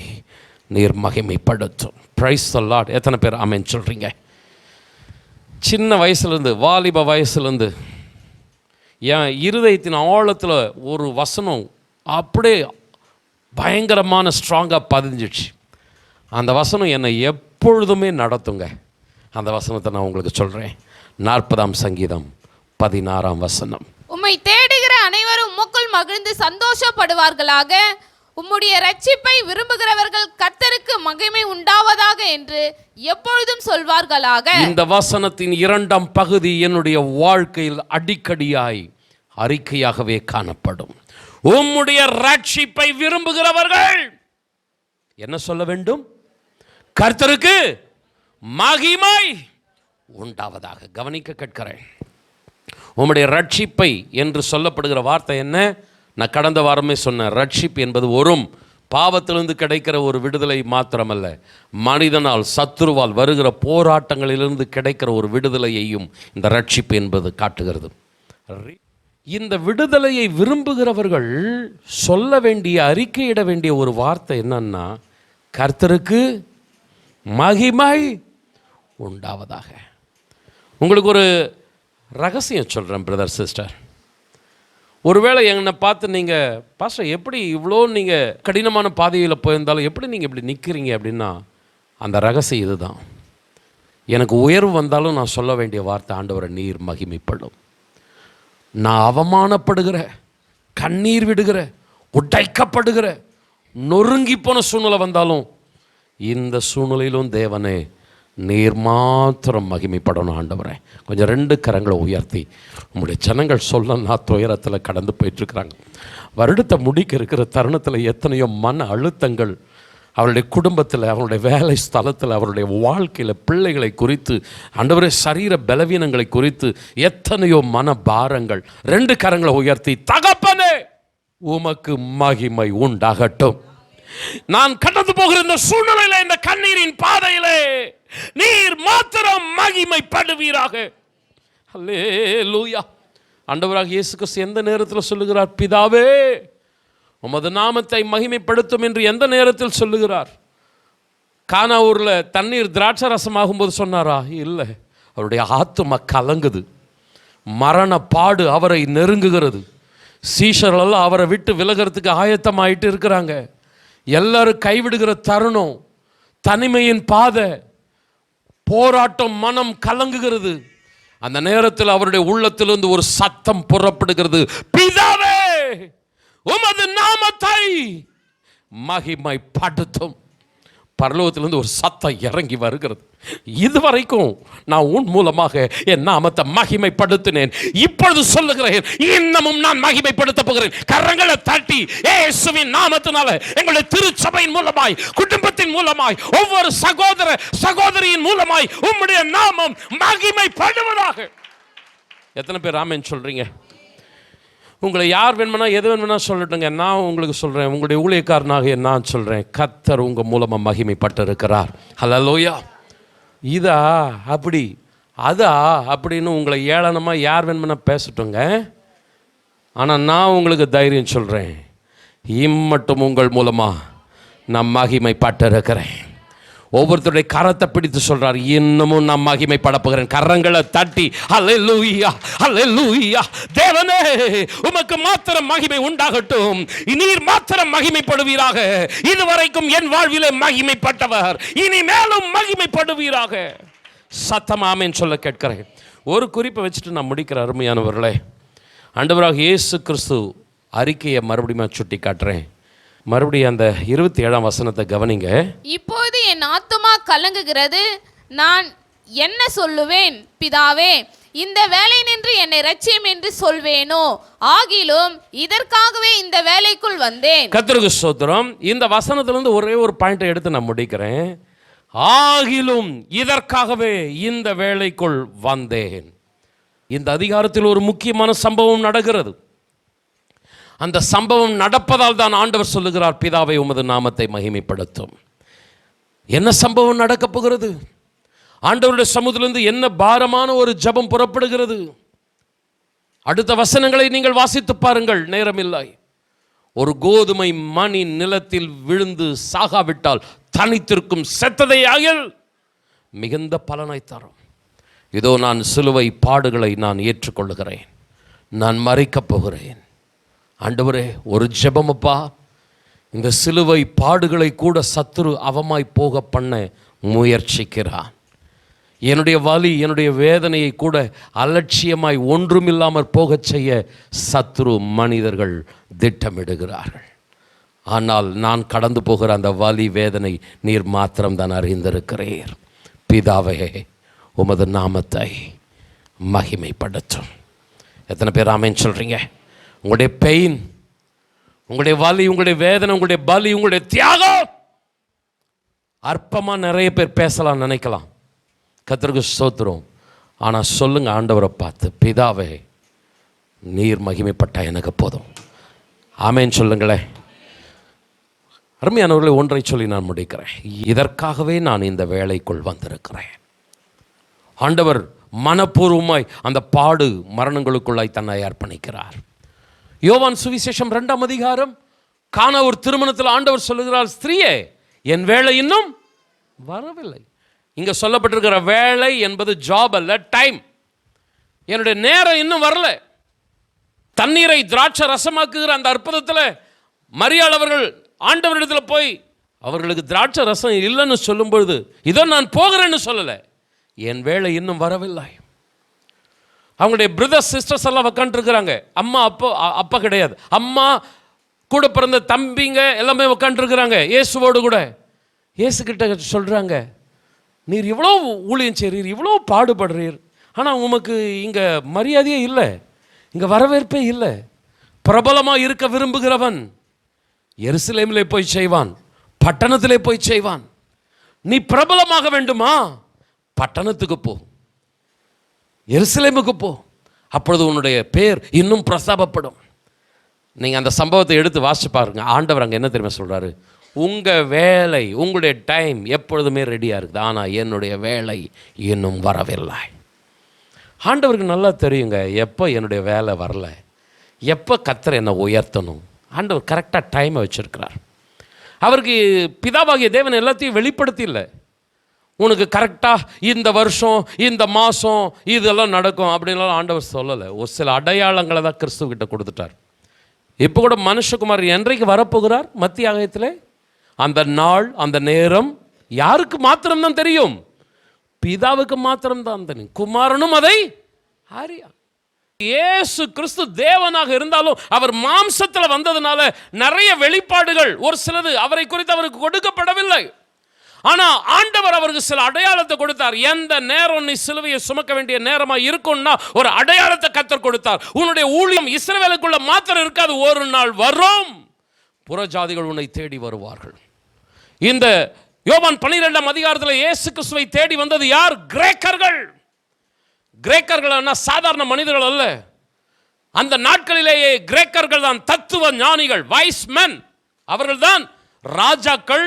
நீர் மகிமைப்படுத்தும். Praise the Lord. எத்தனை பேர் ஆமென் சொல்றீங்க? சின்ன வயசுலேருந்து, வாலிப வயசுலேருந்து என் இருதயத்தின் ஆழத்தில் ஒரு வசனம் அப்படியே பயங்கரமான ஸ்ட்ராங்காக பதிஞ்சிடுச்சு. அந்த வசனம் என்னை எப்பொழுதுமே நடத்துங்க. அந்த வசனத்தை நான் உங்களுக்கு சொல்கிறேன். 40ஆம் சங்கீதம் 16ஆம் வசனம். உம்மை தேடுகிற அனைவரும் உமக்குள் மகிழ்ந்து சந்தோஷப்படுவார்களாக. உம்முடைய ரட்சிப்பை விரும்புகிறவர்கள் கர்த்தருக்கு மகிமை உண்டாவதாக என்று எப்பொழுதும் சொல்வார்களாக. இந்த வசனத்தின் 2ஆம் பகுதி என்னுடைய வாழ்க்கையில் அடிக்கடியாய் அறிக்கையாகவே காணப்படும். உம்முடைய ரட்சிப்பை விரும்புகிறவர்கள் என்ன சொல்ல வேண்டும்? கர்த்தருக்கு மகிமை உண்டாவதாக. கவனிக்க கேட்கிறேன். உம்முடைய ரட்சிப்பை என்று சொல்லப்படுகிற வார்த்தை என்ன? நான் கடந்த வாரமே சொன்னேன். ரட்சிப்பு என்பது ஒரு பாவத்திலிருந்து கிடைக்கிற ஒரு விடுதலை மாத்திரமல்ல, மனிதனால் சத்துருவால் வருகிற போராட்டங்களிலிருந்து கிடைக்கிற ஒரு விடுதலையையும் இந்த ரட்சிப்பு என்பது காட்டுகிறது. இந்த விடுதலையை விரும்புகிறவர்கள் சொல்ல வேண்டிய, அறிக்கையிட வேண்டிய ஒரு வார்த்தை என்னன்னா, கர்த்தருக்கு மகிமை உண்டாவதாக. உங்களுக்கு ஒரு ரகசியம் சொல்கிறேன் பிரதர், சிஸ்டர். ஒருவேளை என்னை பார்த்து நீங்கள், பாஸ்டர் எப்படி இவ்வளோ நீங்கள் கடினமான பாதையில் போயிருந்தாலும் எப்படி நீங்கள் இப்படி நிற்கிறீங்க அப்படின்னா, அந்த ரகசியம் இதுதான். எனக்கு உயர்வு வந்தாலும் நான் சொல்ல வேண்டிய வார்த்தை, ஆண்டவரை நீர் மகிமைப்படும். நான் அவமானப்படுகிற, கண்ணீர் விடுகிற, உடைக்கப்படுகிற, நொறுங்கி போன சூழ்நிலை வந்தாலும் இந்த சூழ்நிலையிலும் தேவனே நீர் மாத்திரம் மகிமைப்படணும் ஆண்டவரே. கொஞ்சம் 2 கரங்களை உயர்த்தி, உங்களுடைய ஜனங்கள் சொல்ல நான் துயரத்தில் கடந்து போயிட்டுருக்குறாங்க. வருடத்தை முடிக்க இருக்கிற தருணத்தில் எத்தனையோ மன அழுத்தங்கள் அவருடைய குடும்பத்தில், அவருடைய வேலை ஸ்தலத்தில், அவருடைய வாழ்க்கையில், பிள்ளைகளை குறித்து, ஆண்டவரே சரீர பலவீனங்களை குறித்து எத்தனையோ மன பாரங்கள். 2 கரங்களை உயர்த்தி, தகப்பனே உமக்கு மகிமை உண்டாகட்டும். நான் கடந்து போகிற இந்த சூழ்நிலையில, இந்த கண்ணீரின் பாதையிலே நீர் மாத்திரம் மகிமைப்படுவீராக. அல்லேலூயா. ஆண்டவராக இயேசு கிறிஸ்து எந்த நேரத்தில் சொல்லுகிறார்? பிதாவே உமது நாமத்தை மகிமைப்படுத்தும் என்று எந்த நேரத்தில் சொல்லுகிறார்? கானா ஊரில் தண்ணீர் திராட்சை ரசமாகும்போது சொன்னாரா? இல்லை. அவருடைய ஆத்துமா கலங்குது. மரண பாடு அவரை நெருங்குகிறது. சீஷரெல்லாம் அவரை விட்டு விலகிறதுக்கு ஆயத்தமாயிட்டு இருக்கிறாங்க. எல்லாரும் கைவிடுகிற தருணம், தனிமையின் பாதை, போராட்டம், மனம் கலங்குகிறது. அந்த நேரத்தில் அவருடைய உள்ளத்திலிருந்து ஒரு சத்தம் புறப்படுகிறது, பிதாவே உமது நாமத்தை மகிமைப்படுத்தும். பரலோகத்திலிருந்து ஒரு சத்தம் இறங்கி வருகிறது. இதுவரைக்கும் நான் உன் மூலமாக என் நாமத்தை மகிமைப்படுத்தினேன், இப்பொழுது சொல்லுகிறேன், இன்னமும் நான் மகிமைப்படுத்த போகிறேன். கரங்களை தட்டி இயேசுவின் நாமத்தினால எங்களுடைய திருச்சபையின் மூலமாய், குடும்பத்தின் மூலமாய், ஒவ்வொரு சகோதர சகோதரியின் மூலமாய் உம்முடைய நாமம் மகிமைப்படுவதாக. எத்தனை பேர் ஆமென் சொல்றீங்க? உங்களை யார் வேணுமெனா எது வேணுமெனா சொல்லட்டுங்க. நான் உங்களுக்கு சொல்கிறேன், உங்களுடைய ஊழியக்காரனாக நான் சொல்கிறேன், கர்த்தர் உங்கள் மூலமாக மகிமைப்பட்டு இருக்கிறார். ஹல்லேலூயா. இதா அப்படி அதா அப்படின்னு உங்களை ஏளனமாக யார் வேணுமெனா பேசட்டுங்க. ஆனால் நான் உங்களுக்கு தைரியம் சொல்கிறேன், இம்மட்டும் உங்கள் மூலமாக நான் மகிமைப்பட்டு இருக்கிறேன். ஒவ்வொருத்தருடைய கரத்தை பிடித்து சொல்றார், இன்னமும் நான் மகிமைப்பட போகிறேன். கரங்களை தட்டி ஹல்லேலூயா ஹல்லேலூயா. தேவனே உமக்கு மாத்திரம் மகிமை உண்டாகட்டும், நீர் மாத்திரம் மகிமைப்படுவீராக. இதுவரைக்கும் என் வாழ்விலே மகிமைப்பட்டவர், இனி மேலும் மகிமைப்படுவீராக. சத்தம் ஆமென் சொல்ல கேட்கிறேன். ஒரு குறிப்பை வச்சுட்டு நான் முடிக்கிற அருமையானவர்களே, ஆண்டவராக இயேசு கிறிஸ்து அறிக்கையை மறுபடியும் சுட்டி காட்டுறேன். மறுபடியும் அந்த 27ஆம் வசனத்தை கவனிங்க. இப்போது என் ஆத்துமா கலங்குகிறது, நான் என்ன சொல்லுவேன்? பிதாவே இந்த வேலை நின்று என்னை இரட்சியும் என்று சொல்வேனோ? ஆகிலும் இதற்காகவே இந்த வேலைக்குள் வந்தேன். கர்த்தருக்கு ஸ்தோத்திரம். இந்த வசனத்திலிருந்து ஒரே ஒரு பாயிண்டை எடுத்து நான் முடிக்கிறேன். ஆகிலும் இதற்காகவே இந்த வேலைக்குள் வந்தேன். இந்த அதிகாரத்தில் ஒரு முக்கியமான சம்பவம் நடக்கிறது. அந்த சம்பவம் நடப்பதால் தான் ஆண்டவர் சொல்லுகிறார், பிதாவை உமது நாமத்தை மகிமைப்படுத்தும். என்ன சம்பவம் நடக்கப் போகிறது? ஆண்டவருடைய சமூகத்திலிருந்து என்ன பாரமான ஒரு ஜெபம் புறப்படுகிறது. அடுத்த வசனங்களை நீங்கள் வாசித்து பாருங்கள், நேரமில்லை. ஒரு கோதுமை மணி நிலத்தில் விழுந்து சாகாவிட்டால் தனித்திருக்கும், செத்ததை ஆகில் மிகுந்த பலனை தரும். இதோ நான் சிலுவை பாடுகளை நான் ஏற்றுக்கொள்ளுகிறேன், நான் மறிக்கப் போகிறேன். ஆண்டவரே, ஒரு ஜெபமப்பா, இந்த சிலுவை பாடுகளை கூட சத்துரு அவமாய் போக பண்ண முயற்சிக்கிறான். என்னுடைய வலி, என்னுடைய வேதனையை கூட அலட்சியமாய் ஒன்றுமில்லாமற் போகச் செய்ய சத்துரு மனிதர்கள் திட்டமிடுகிறார்கள். ஆனால் நான் கடந்து போகிற அந்த வலி வேதனை நீர் மாத்திரம்தான் அறிந்திருக்கிறீர். பிதாவே, உமது நாமத்தை மகிமைப்படுத்தும். எத்தனை பேர் ஆமென் சொல்கிறீங்க? உங்களுடைய பெயின், உங்களுடைய வலி, உங்களுடைய வேதனை, உங்களுடைய பலி, உங்களுடைய தியாகம் அற்பமாக நிறைய பேர் பேசலாம், நினைக்கலாம். கர்த்தருக்கு ஸ்தோத்திரம். ஆனால் சொல்லுங்க ஆண்டவரை பார்த்து, பிதாவே நீர் மகிமைப்பட்டா எனக்கு போதும். ஆமென் சொல்லுங்களேன். அருமையானவர்களை, ஒன்றை சொல்லி நான் முடிக்கிறேன். இதற்காகவே நான் இந்த வேலைக்குள் வந்திருக்கிறேன். ஆண்டவர் மனப்பூர்வமாய் அந்த பாடு மரணங்களுக்குள்ளாய் தன்னை அர்ப்பணிக்கிறார். யோவான் சுவிசேஷம் 2ஆம் அதிகாரம், கானா ஒரு திருமணத்தில் ஆண்டவர் சொல்லுகிறார், ஸ்திரீயே என் வேலை இன்னும் வரவில்லை. இங்க சொல்லப்பட்டிருக்கிற வேலை என்பது ஜாப் அல்ல, டைம். என்னுடைய நேரம் இன்னும் வரல. தண்ணீரை திராட்சை ரசமாக்குகிற அந்த அற்புதத்தில் மரியாள் அவர்கள் ஆண்டவரிடத்தில் போய் அவர்களுக்கு திராட்சை ரசம் இல்லைன்னு சொல்லும்பொழுது, இதோ நான் போகிறேன்னு சொல்லலை, என் வேலை இன்னும் வரவில்லை. அவங்களுடைய பிரதர்ஸ் சிஸ்டர்ஸ் எல்லாம் உட்காந்துருக்குறாங்க. அம்மா அப்பா கிடையாது, அம்மா கூட பிறந்த தம்பிங்க எல்லாமே உட்காந்துருக்குறாங்க இயேசுவோடு கூட. இயேசுக்கிட்ட சொல்கிறாங்க, நீர் இவ்வளோ ஊழியம் செய்கிறீர், இவ்வளோ பாடுபடுறீர், ஆனால் உமக்கு இங்கே மரியாதையே இல்லை, இங்கே வரவேற்பே இல்லை. பிரபலமாக இருக்க விரும்புகிறவன் எருசலேமிலே போய் செய்வான், பட்டணத்திலே போய் செய்வான். நீ பிரபலமாக வேண்டுமா? பட்டணத்துக்கு போ, எருசலேமுக்கு போ, அப்பொழுது உன்னுடைய பேர் இன்னும் பிரஸ்தாபப்படும். நீங்கள் அந்த சம்பவத்தை எடுத்து வாசிச்சு பாருங்க. ஆண்டவர் அங்கே என்ன தெரியுமா சொல்கிறாரு? உங்கள் வேலை, உங்களுடைய டைம் எப்பொழுதுமே ரெடியாக இருக்குது, ஆனால் என்னுடைய வேலை இன்னும் வரவில்லை. ஆண்டவருக்கு நல்லா தெரியுங்க எப்போ என்னுடைய வேலை வரல, எப்போ கர்த்தர் என்னை உயர்த்தணும். ஆண்டவர் கரெக்டாக டைமை வச்சுருக்கிறார். அவருக்கு பிதாவாகிய தேவன் எல்லாத்தையும் வெளிப்படுத்தி இல்லை, உனக்கு கரெக்டாக இந்த வருஷம் இந்த மாதம் இதெல்லாம் நடக்கும் அப்படின்லாம் ஆண்டவர் சொல்லலை. ஒரு சில அடையாளங்களை தான் கிறிஸ்துவக்கிட்ட கொடுத்துட்டார். இப்போ கூட மனுஷகுமார் என்றைக்கு வரப்போகிறார் மத்திய ஆகத்தில், அந்த நாள் அந்த நேரம் யாருக்கு மாத்திரம்தான் தெரியும்? பிதாவுக்கு மாத்திரம்தான் தெரியும். குமாரனும் அதை அறியா. இயேசு கிறிஸ்து தேவனாக இருந்தாலும் அவர் மாம்சத்தில் வந்ததுனால நிறைய வெளிப்பாடுகள் ஒரு சிலது அவரை குறித்து அவருக்கு கொடுக்கப்படவில்லை. ஆனால் ஆண்டவர் அவருக்கு சில அடையாளத்தை கொடுத்தார். எந்த நேரம் நீ சிலுவையை சுமக்க வேண்டிய நேரமாக இருக்கும்னா ஒரு அடையாளத்தை கர்த்தர் கொடுத்தார். உன்னுடைய ஊழியம் இஸ்ரவேலுக்குள்ள மாத்திரம் இருக்காது, ஒரு நாள் வரும் புறஜாதிகள் உன்னை தேடி வருவார்கள். இந்த யோவான் 12ஆம் அதிகாரத்தில் இயேசு கிறிஸ்துவை தேடி வந்தது யார்? கிரேக்கர்கள். கிரேக்கர்கள் சாதாரண மனிதர்கள் அல்ல. அந்த நாட்களிலேயே கிரேக்கர்கள் தான் தத்துவ ஞானிகள், வைஸ் மென். அவர்கள் தான் ராஜாக்கள்,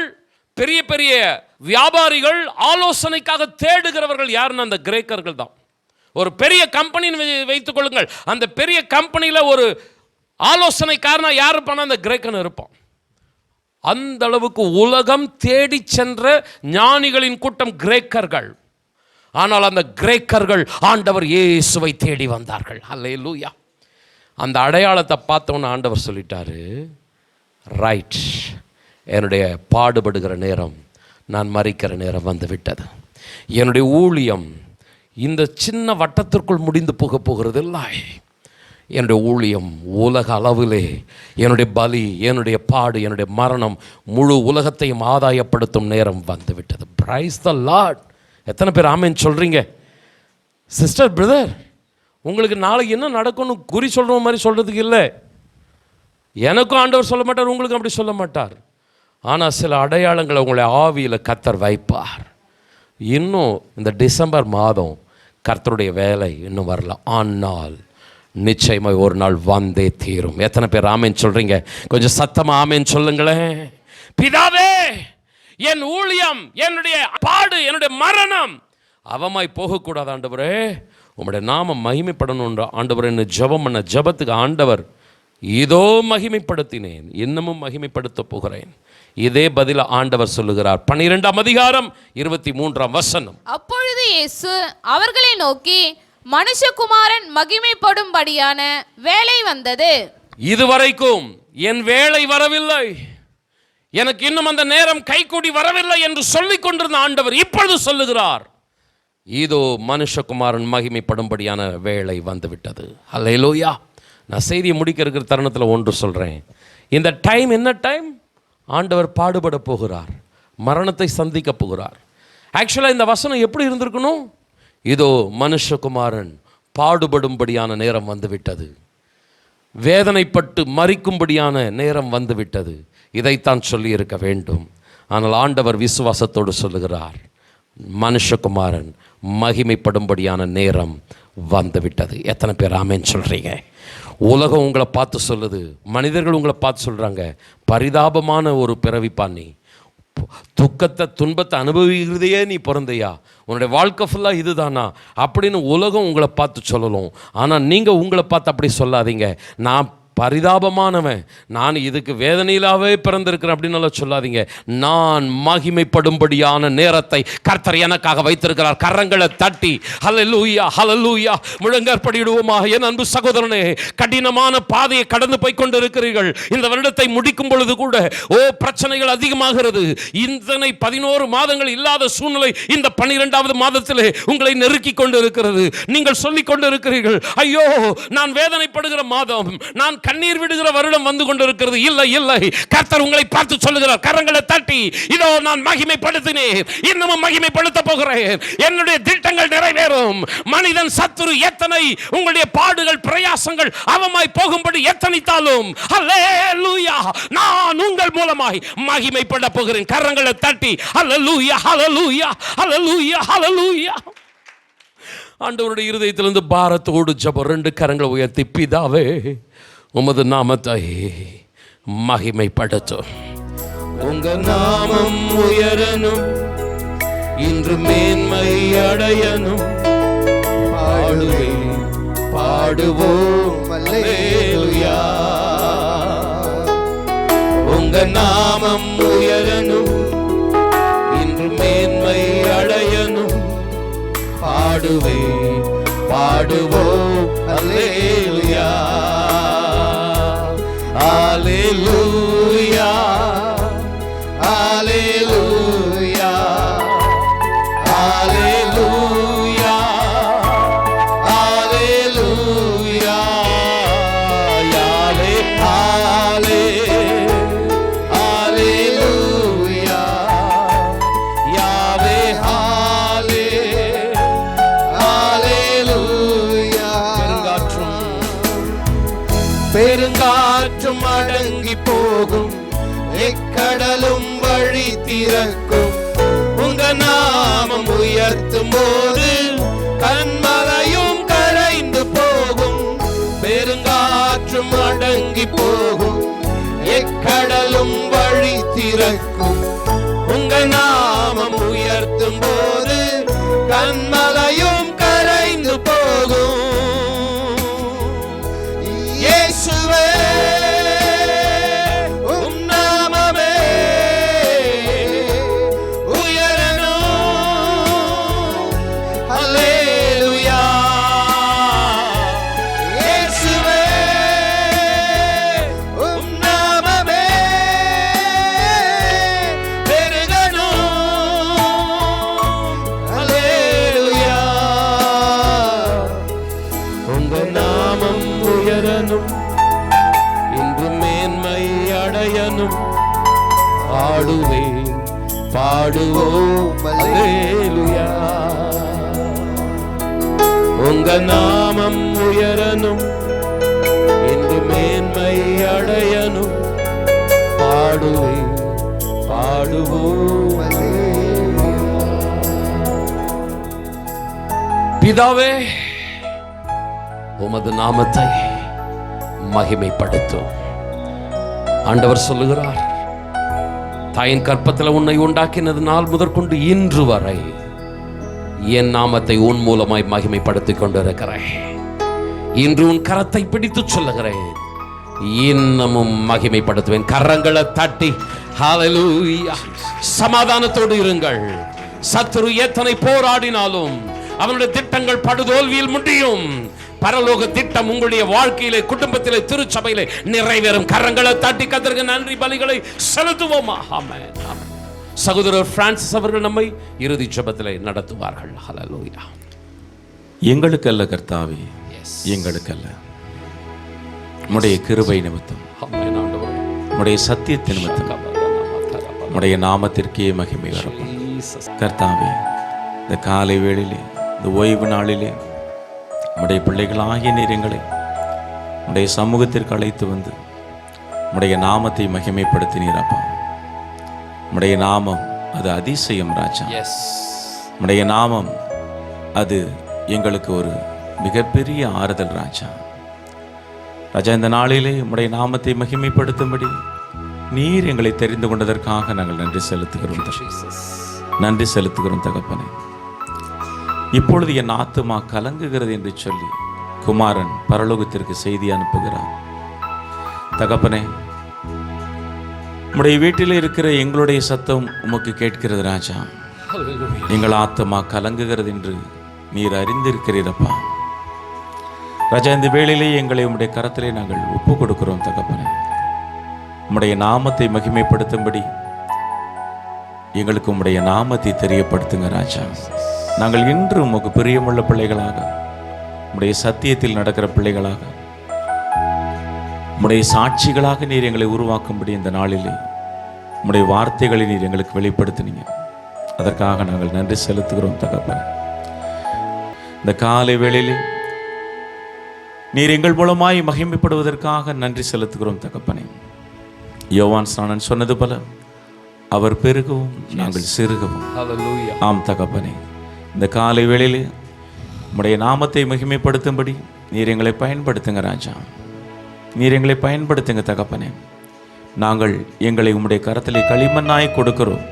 பெரிய பெரிய வியாபாரிகள், ஆலோசனைக்காக தேடுகிறவர்கள். யாருன்னு அந்த கிரேக்கர்கள் தான். ஒரு பெரிய கம்பெனின்னு வைத்துக் கொள்ளுங்கள், அந்த பெரிய கம்பெனியில் ஒரு ஆலோசனைக்காரனா யார் இருப்பானா? அந்த கிரேக்கன் இருப்பான். அந்த அளவுக்கு உலகம் தேடி சென்ற ஞானிகளின் கூட்டம் கிரேக்கர்கள். ஆனால் அந்த கிரேக்கர்கள் ஆண்டவர் இயேசுவை தேடி வந்தார்கள். அல்லேலூயா. அந்த அடையாளத்தை பார்த்தோன்னு ஆண்டவர் சொல்லிட்டாரு, ரைட், என்னுடைய பாடுபடுகிற நேரம், நான் மரிக்கிற நேரம் வந்து விட்டது. என்னுடைய ஊழியம் இந்த சின்ன வட்டத்திற்குள் முடிந்து போகிறது இல்லை. என்னுடைய ஊழியம் உலக அளவிலே, என்னுடைய பலி, என்னுடைய பாடு, என்னுடைய மரணம் முழு உலகத்தையும் ஆதாயப்படுத்தும் நேரம் வந்து விட்டது. Praise the Lord. எத்தனை பேர் ஆமென் சொல்கிறீங்க? சிஸ்டர், பிரதர், உங்களுக்கு நாளைக்கு என்ன நடக்கும்னு குறி சொல்கிற மாதிரி சொல்கிறதுக்கு இல்லை. எனக்கும் ஆண்டவர் சொல்ல மாட்டார், உங்களுக்கும் அப்படி சொல்ல மாட்டார். ஆனால் சில அடையாளங்களை உங்களை ஆவியில் கர்த்தர் வைப்பார். இன்னும் இந்த டிசம்பர் மாதம் கர்த்தருடைய வேலை இன்னும் வரல, ஆனால் நிச்சயமாக ஒரு நாள் வந்தே தீரும். எத்தனை பேர் ஆமேன்னு சொல்கிறீங்க? கொஞ்சம் சத்தமாக ஆமேன்னு சொல்லுங்களேன். பிதாவே, என் ஊழியம், என்னுடைய பாடு, என்னுடைய மரணம் அவமாய் போகக்கூடாது ஆண்டவரே, உம்முடைய நாமம் மகிமைப்படணும் ஆண்டவரேன்னு ஜெபம் பண்ண ஜெபத்துக்கு ஆண்டவர் இதோ மகிமைப்படுத்தினேன், இன்னமும் மகிமைப்படுத்த போகிறேன். இதே பதில ஆண்டவர் சொல்லுகிறார். 12ஆம் அதிகாரம் 23ஆம் வசனம். அப்பொழுது இயேசு அவர்களை நோக்கி, மனுஷகுமாரன் மகிமைப்படும்படியான வேலை வந்தது. இதுவரைக்கும் என் வேலை வரவில்லை, எனக்கு இன்னும் அந்த நேரம் கைகூடி வரவில்லை என்று சொல்லிக் கொண்டிருந்த ஆண்டவர் இப்பொழுது சொல்லுகிறார், இதோ மனுஷகுமாரன் மகிமைப்படும்படியான வேலை வந்துவிட்டது. அல்லேலூயா. நான் செய்தியை முடிக்க இருக்கிற தருணத்தில் ஒன்று சொல்கிறேன். இந்த டைம் என்ன டைம்? ஆண்டவர் பாடுபட போகிறார், மரணத்தை சந்திக்க போகிறார். ஆக்சுவலாக இந்த வசனம் எப்படி இருந்திருக்கணும்? இதோ மனுஷகுமாரன் பாடுபடும்படியான நேரம் வந்துவிட்டது, வேதனைப்பட்டு மரிக்கும்படியான நேரம் வந்துவிட்டது, இதைத்தான் சொல்லி இருக்க வேண்டும். ஆனால் ஆண்டவர் விசுவாசத்தோடு சொல்லுகிறார், மனுஷகுமாரன் மகிமைப்படும்படியான நேரம் வந்துவிட்டது. எத்தனை பேர் ஆமேன்னு சொல்கிறீங்க? உலகம் உங்களை பார்த்து சொல்லுது, மனிதர்கள் உங்களை பார்த்து சொல்கிறாங்க, பரிதாபமான ஒரு பிறவிப்பா நீ, துக்கத்தை துன்பத்தை அனுபவிக்கிறதையே நீ பிறந்தையா, உன்னுடைய வாழ்க்கை ஃபுல்லாக இதுதானா அப்படின்னு உலகம் உங்களை பார்த்து சொல்லணும். ஆனால் நீங்கள் உங்களை பார்த்து அப்படி சொல்லாதீங்க, நான் பரிதாபமானவன், நான் இதுக்கு வேதனையிலாவே பிறந்திருக்கிறேன் அப்படின்னு சொல்லாதீங்க. நான் மகிமைப்படும்படியான நேரத்தை கர்த்தர் எனக்காக வைத்திருக்கிறார். கரங்களை தட்டி ஹல்லேலூயா ஹல்லேலூயா முழங்கற்படிடுவோமாக. என் அன்பு சகோதரனே, கடினமான பாதையை கடந்து போய் கொண்டு இருக்கிறீர்கள். இந்த வருடத்தை முடிக்கும் பொழுது கூட பிரச்சனைகள் அதிகமாகிறது. இந்த 11 மாதங்கள் இல்லாத சூழ்நிலை இந்த 12ஆவது மாதத்திலே உங்களை நெருக்கி கொண்டு இருக்கிறது. நீங்கள் சொல்லிக் கொண்டு இருக்கிறீர்கள், ஐயோ நான் வேதனைப்படுகிற மாதம், நான் கண்ணீர் விடுகிற வருடம் வந்து கொண்டிருக்கிறது. இல்லை இல்லை, கர்த்தர் உங்களை பார்த்து சொல்லுகிறார், கரங்களை தட்டி, இதோ நான் மகிமைப்படுத்தினேன், இன்னமும் மகிமைப்படுத்த போகிறேன், என்னுடைய திட்டங்கள் நிறைவேறும். மனிதன் சத்துரு எத்தனை உங்களுடைய பாடுகள் பிரயாசங்கள் அவமாய் போகும்படி எத்தனைத்தாலும் ஹல்லேலூயா நான் உங்கள் மூலமாய் மகிமைப்பட போகிறேன். கரங்களை தட்டி ஹல்லேலூயா ஹல்லேலூயா ஹல்லேலூயா ஹல்லேலூயா. ஆண்டவருடைய இருதயத்திலிருந்து பாரத்தோடு ஜெபம். 2 கரங்களை உயர்த்தி, பிதாவே உமது நாமத்தை மகிமைப்படுத்தும், உங்க நாமம் உயரணும், இன்று மேன்மை அடையணும், பாடுவேன் பாடுவோம் அல்லேலூயா. உங்க நாமம் உயரணும், இன்று மேன்மை அடையணும், பாடுவேன் பாடுவோம் அல்லேலூயா. Hallelujah, hallelujah, hallelujah, hallelujah, Yahweh, hallelujah, Yahweh, hallelujah. பெருங்காற்றும் அடங்கி போகும், எக்கடலும் வழி திறக்கும், உங்க நாமம் உயர்த்தும் போது கன்மலையும் கரைந்து போகும். பெருங்காற்றும் அடங்கி போகும், எக்கடலும் வழி திறக்கும், உங்க நாமம் உயர்த்தும் போது கன்மலையும் கரைந்து போகும். இயேசுவே உம் நாமமே உயரணும், அல்லேலூயா. இயேசுவே உம் நாமமே பெருகணும், அல்லேலூயா. உங்க நாமம் உயரணும், இன்று மேன்மை அடையணும், பாடுவேன் பாடுவோம் அல்லேலூயா. உங்க நாமம் உயரணும், இன்று மேன்மை அடையணும். பாடுவேன் பாடுவோம். பிதாவே, உமது நாமத்தை மகிமைப்படுத்தும். ஆண்டவர் சொல்லுகிறார், தாயின் கற்பத்தில் உன்னை உண்டாக்கினது நாள் முதற்கொண்டு இன்று வரை என் நாமத்தை உன் மூலமாய் மகிமைப்படுத்திக் கொண்டிருக்கிறேன். இன்று உன் கரத்தை பிடித்து சொல்லுகிறேன், இன்னமும் மகிமைப்படுத்துவேன். கரங்களை தட்டி ஹல்லேலூயா. சமாதானத்தோடு இருங்கள். சத்துரு எத்தனை போராடினாலும் அவனுடைய திட்டங்கள் படுதோல்வியில் முடியும். பரலோக திட்டம் உங்களுடைய வாழ்க்கையிலே, குடும்பத்திலே, திருச்சபையிலே நிறைவேறும். கரங்களை தட்டி கர்த்தருக்கு நன்றி பலிகளை செலுத்துவோமா? ஆமென். சகோதரர் பிரான்சிஸ் அவர்கள் நம்மை இறுதி ஜெபத்திலே நடத்துவார்கள். ஹல்லேலூயா. எங்களுக்கல்ல கர்த்தாவே, எங்களுக்கல்ல, உம்முடைய கிருபை நிமித்தம், உம்முடைய சத்தியத்தின் நிமித்தம், உம்முடைய நாமத்திற்கே மகிமை வரட்டும். கர்த்தாவே, இந்த காலை வேளையிலே, இந்த ஓய்வு நாளிலே உம்முடைய பிள்ளைகளாகிய நீர் எங்களை உம்முடைய சமூகத்திற்கு அழைத்து வந்து உம்முடைய நாமத்தை மகிமைப்படுத்தினீரப்பா. உம்முடைய நாமம் அது அதிசயம் ராஜா. உம்முடைய நாமம் அது எங்களுக்கு ஒரு மிகப்பெரிய ஆறுதல் ராஜா. ராஜா, இந்த நாளிலே உம்முடைய நாமத்தை மகிமைப்படுத்தும்படி நீர் எங்களை தெரிந்து கொண்டதற்காக நாங்கள் நன்றி செலுத்துகிறோம். நன்றி செலுத்துகிறோம் தகப்பனே. இப்பொழுது என் ஆத்துமா கலங்குகிறது என்று சொல்லி குமாரன் பரலோகத்திற்கு செய்தி அனுப்புகிறார். தகப்பனே, உம்முடைய வீட்டில் இருக்கிற எங்களுடைய சத்தம் உமக்கு கேட்கிறது ராஜா. எங்கள் ஆத்துமா கலங்குகிறது என்று நீர் அறிந்திருக்கிறீரப்பா. ராஜா, இந்த வேளையிலே எங்களை உம்முடைய கரத்திலே நாங்கள் ஒப்பு கொடுக்கிறோம் தகப்பனே. உம்முடைய நாமத்தை மகிமைப்படுத்தும்படி எங்களுக்கு உம்முடைய நாமத்தை தெரியப்படுத்துங்க ராஜா. நாங்கள் இன்று உமக்கு பிரியமுள்ள பிள்ளைகளாக, உம்முடைய சத்தியத்தில் நடக்கிற பிள்ளைகளாக, உம்முடைய சாட்சிகளாக நீர் எங்களை உருவாக்கும்படி இந்த நாளிலே உம்முடைய வார்த்தைகளை நீர் எங்களுக்கு வெளிப்படுத்தினீங்க. அதற்காக நாங்கள் நன்றி செலுத்துகிறோம் தகப்பனே. இந்த காலை வேளையிலே நீர் எங்கள் மூலமாய் மகிமைப்படுவதற்காக நன்றி செலுத்துகிறோம் தகப்பனே. யோவான் ஸ்நானன் சொன்னது போல, அவர் பெருகவும் நாங்கள் சிறுகவும். ஆம் தகப்பனே, இந்த காலை வேளையிலே உம்முடைய நாமத்தை மகிமைப்படுத்தும்படி நீர் எங்களை பயன்படுத்துங்க ராஜா. நீர் எங்களை பயன்படுத்துங்க தகப்பனே. நாங்கள் எங்களை உம்முடைய கரத்திலே களிமண்ணாய் கொடுக்கிறோம்.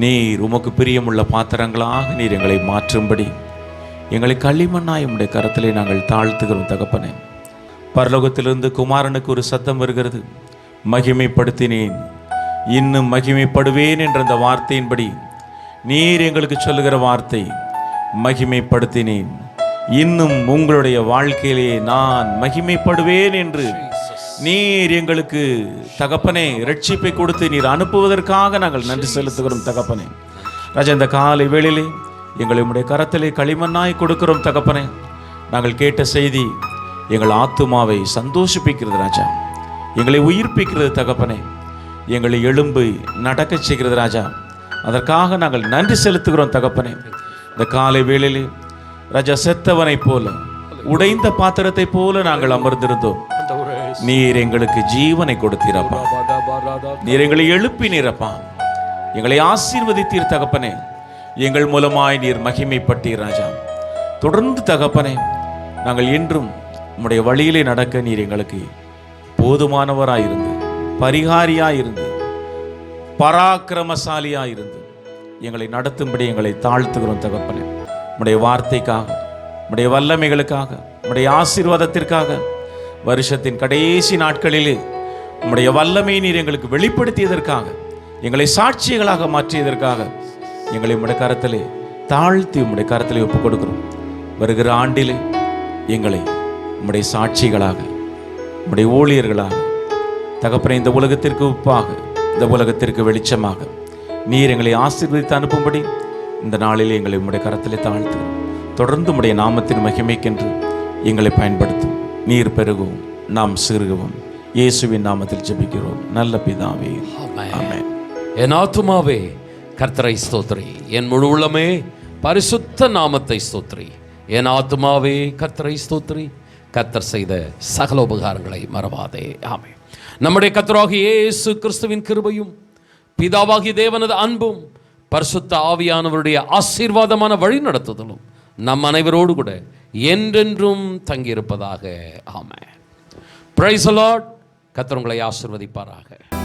நீர் உமக்கு பிரியமுள்ள பாத்திரங்களாக நீர் எங்களை மாற்றும்படி எங்களை களிமண்ணாய் உம்முடைய கரத்திலே நாங்கள் தாழ்த்துகிறோம் தகப்பனே. பரலோகத்திலிருந்து குமாரனுக்கு ஒரு சத்தம் வருகிறது, மகிமைப்படுத்தினேன், இன்னும் மகிமைப்படுவேன் என்ற அந்த வார்த்தையின்படி நீர் எங்களுக்கு சொல்லுகிற வார்த்தை, மகிமைப்படுத்தினேன், இன்னும் உங்களுடைய வாழ்க்கையிலே நான் மகிமைப்படுவேன் என்று நீர் எங்களுக்கு தகப்பனே ரட்சிப்பை கொடுத்து நீர் அனுப்புவதற்காக நாங்கள் நன்றி செலுத்துகிறோம் தகப்பனே. ராஜா, இந்த காலை வேளையிலே எங்களை உம்முடைய கரத்திலே களிமண்ணாய் கொடுக்கிறோம் தகப்பனே. நாங்கள் கேட்ட செய்தி எங்கள் ஆத்துமாவை சந்தோஷிப்பிக்கிறது ராஜா, எங்களை உயிர்ப்பிக்கிறது தகப்பனே, எங்களை எழும்பு நடக்க செய்கிறது ராஜா. அதற்காக நாங்கள் நன்றி செலுத்துகிறோம் தகப்பனே. இந்த காலை வேளையிலே ராஜா, செத்தவனை போல, உடைந்த பாத்திரத்தை போல நாங்கள் அமர்ந்திருந்தோம். நீர் எங்களுக்கு ஜீவனை கொடுத்தீரப்பா, நீர் எங்களை எழுப்பினீரப்பா, எங்களை ஆசீர்வதித்தீர் தகப்பனே. எங்கள் மூலமாய் நீர் மகிமைப்பட்டீர் ராஜா. தொடர்ந்து தகப்பனே, நாங்கள் என்றும் உம்முடைய வழியிலே நடக்க நீர் எங்களுக்கு போதுமானவராயிருந்து, பரிகாரியாயிருந்து, பராக்கிரமசாலியாயிருந்து எங்களை நடத்தும்படி எங்களை தாழ்த்துகிறோம் தகப்பனே. உம்முடைய வார்த்தைக்காக, உம்முடைய வல்லமைகளுக்காக, உம்முடைய ஆசீர்வாதத்திற்காக, வருஷத்தின் கடைசி நாட்களிலே உம்முடைய வல்லமையை நீர் எங்களுக்கு வெளிப்படுத்தியதற்காக, எங்களை சாட்சிகளாக மாற்றியதற்காக எங்களை உம்முடைய கரத்திலே தாழ்த்தி உம்முடைய கரத்திலே ஒப்புக் கொடுக்கிறோம். வருகிற ஆண்டிலே எங்களை உம்முடைய சாட்சிகளாக, உம்முடைய ஊழியர்களாக தகப்பனே, இந்த உலகத்திற்கு உப்பாக, இந்த உலகத்திற்கு வெளிச்சமாக நீர் எங்களை ஆசீர்வதித்து அனுப்பும்படி இந்த நாளிலே எங்களை உம்முடைய கரத்திலே தாழ்த்துகிறோம். தொடர்ந்து உம்முடைய நாமத்தின் மகிமைக்கென்று எங்களை பயன்படுத்தும். நீர் பெருகவும் நாம் சிறுகவும் இயேசுவின் நாமத்தில் ஜெபிக்கிறோம் நல்ல பிதாவே, ஆமென். என் ஆத்துமாவே கர்த்தரை ஸ்தோத்திரி, என் முழு உள்ளமே பரிசுத்த நாமத்தை ஸ்தோத்திரி. என் ஆத்துமாவே கர்த்தரை ஸ்தோத்திரி, கர்த்தர் செய்த சகல உபகாரங்களை மறவாதே. ஆமென். நம்முடைய கர்த்தராகிய இயேசு கிறிஸ்துவின் கிருபையும் பிதாவாகிய தேவனது அன்பும் பரிசுத்த ஆவியானவருடைய ஆசீர்வாதமான வழி நடத்துதலும் நம் அனைவரோடு கூட என்றென்றும் தங்கியிருப்பதாக. ஆமென். Praise the Lord. கர்த்தர் உங்களை ஆசீர்வதிப்பாராக.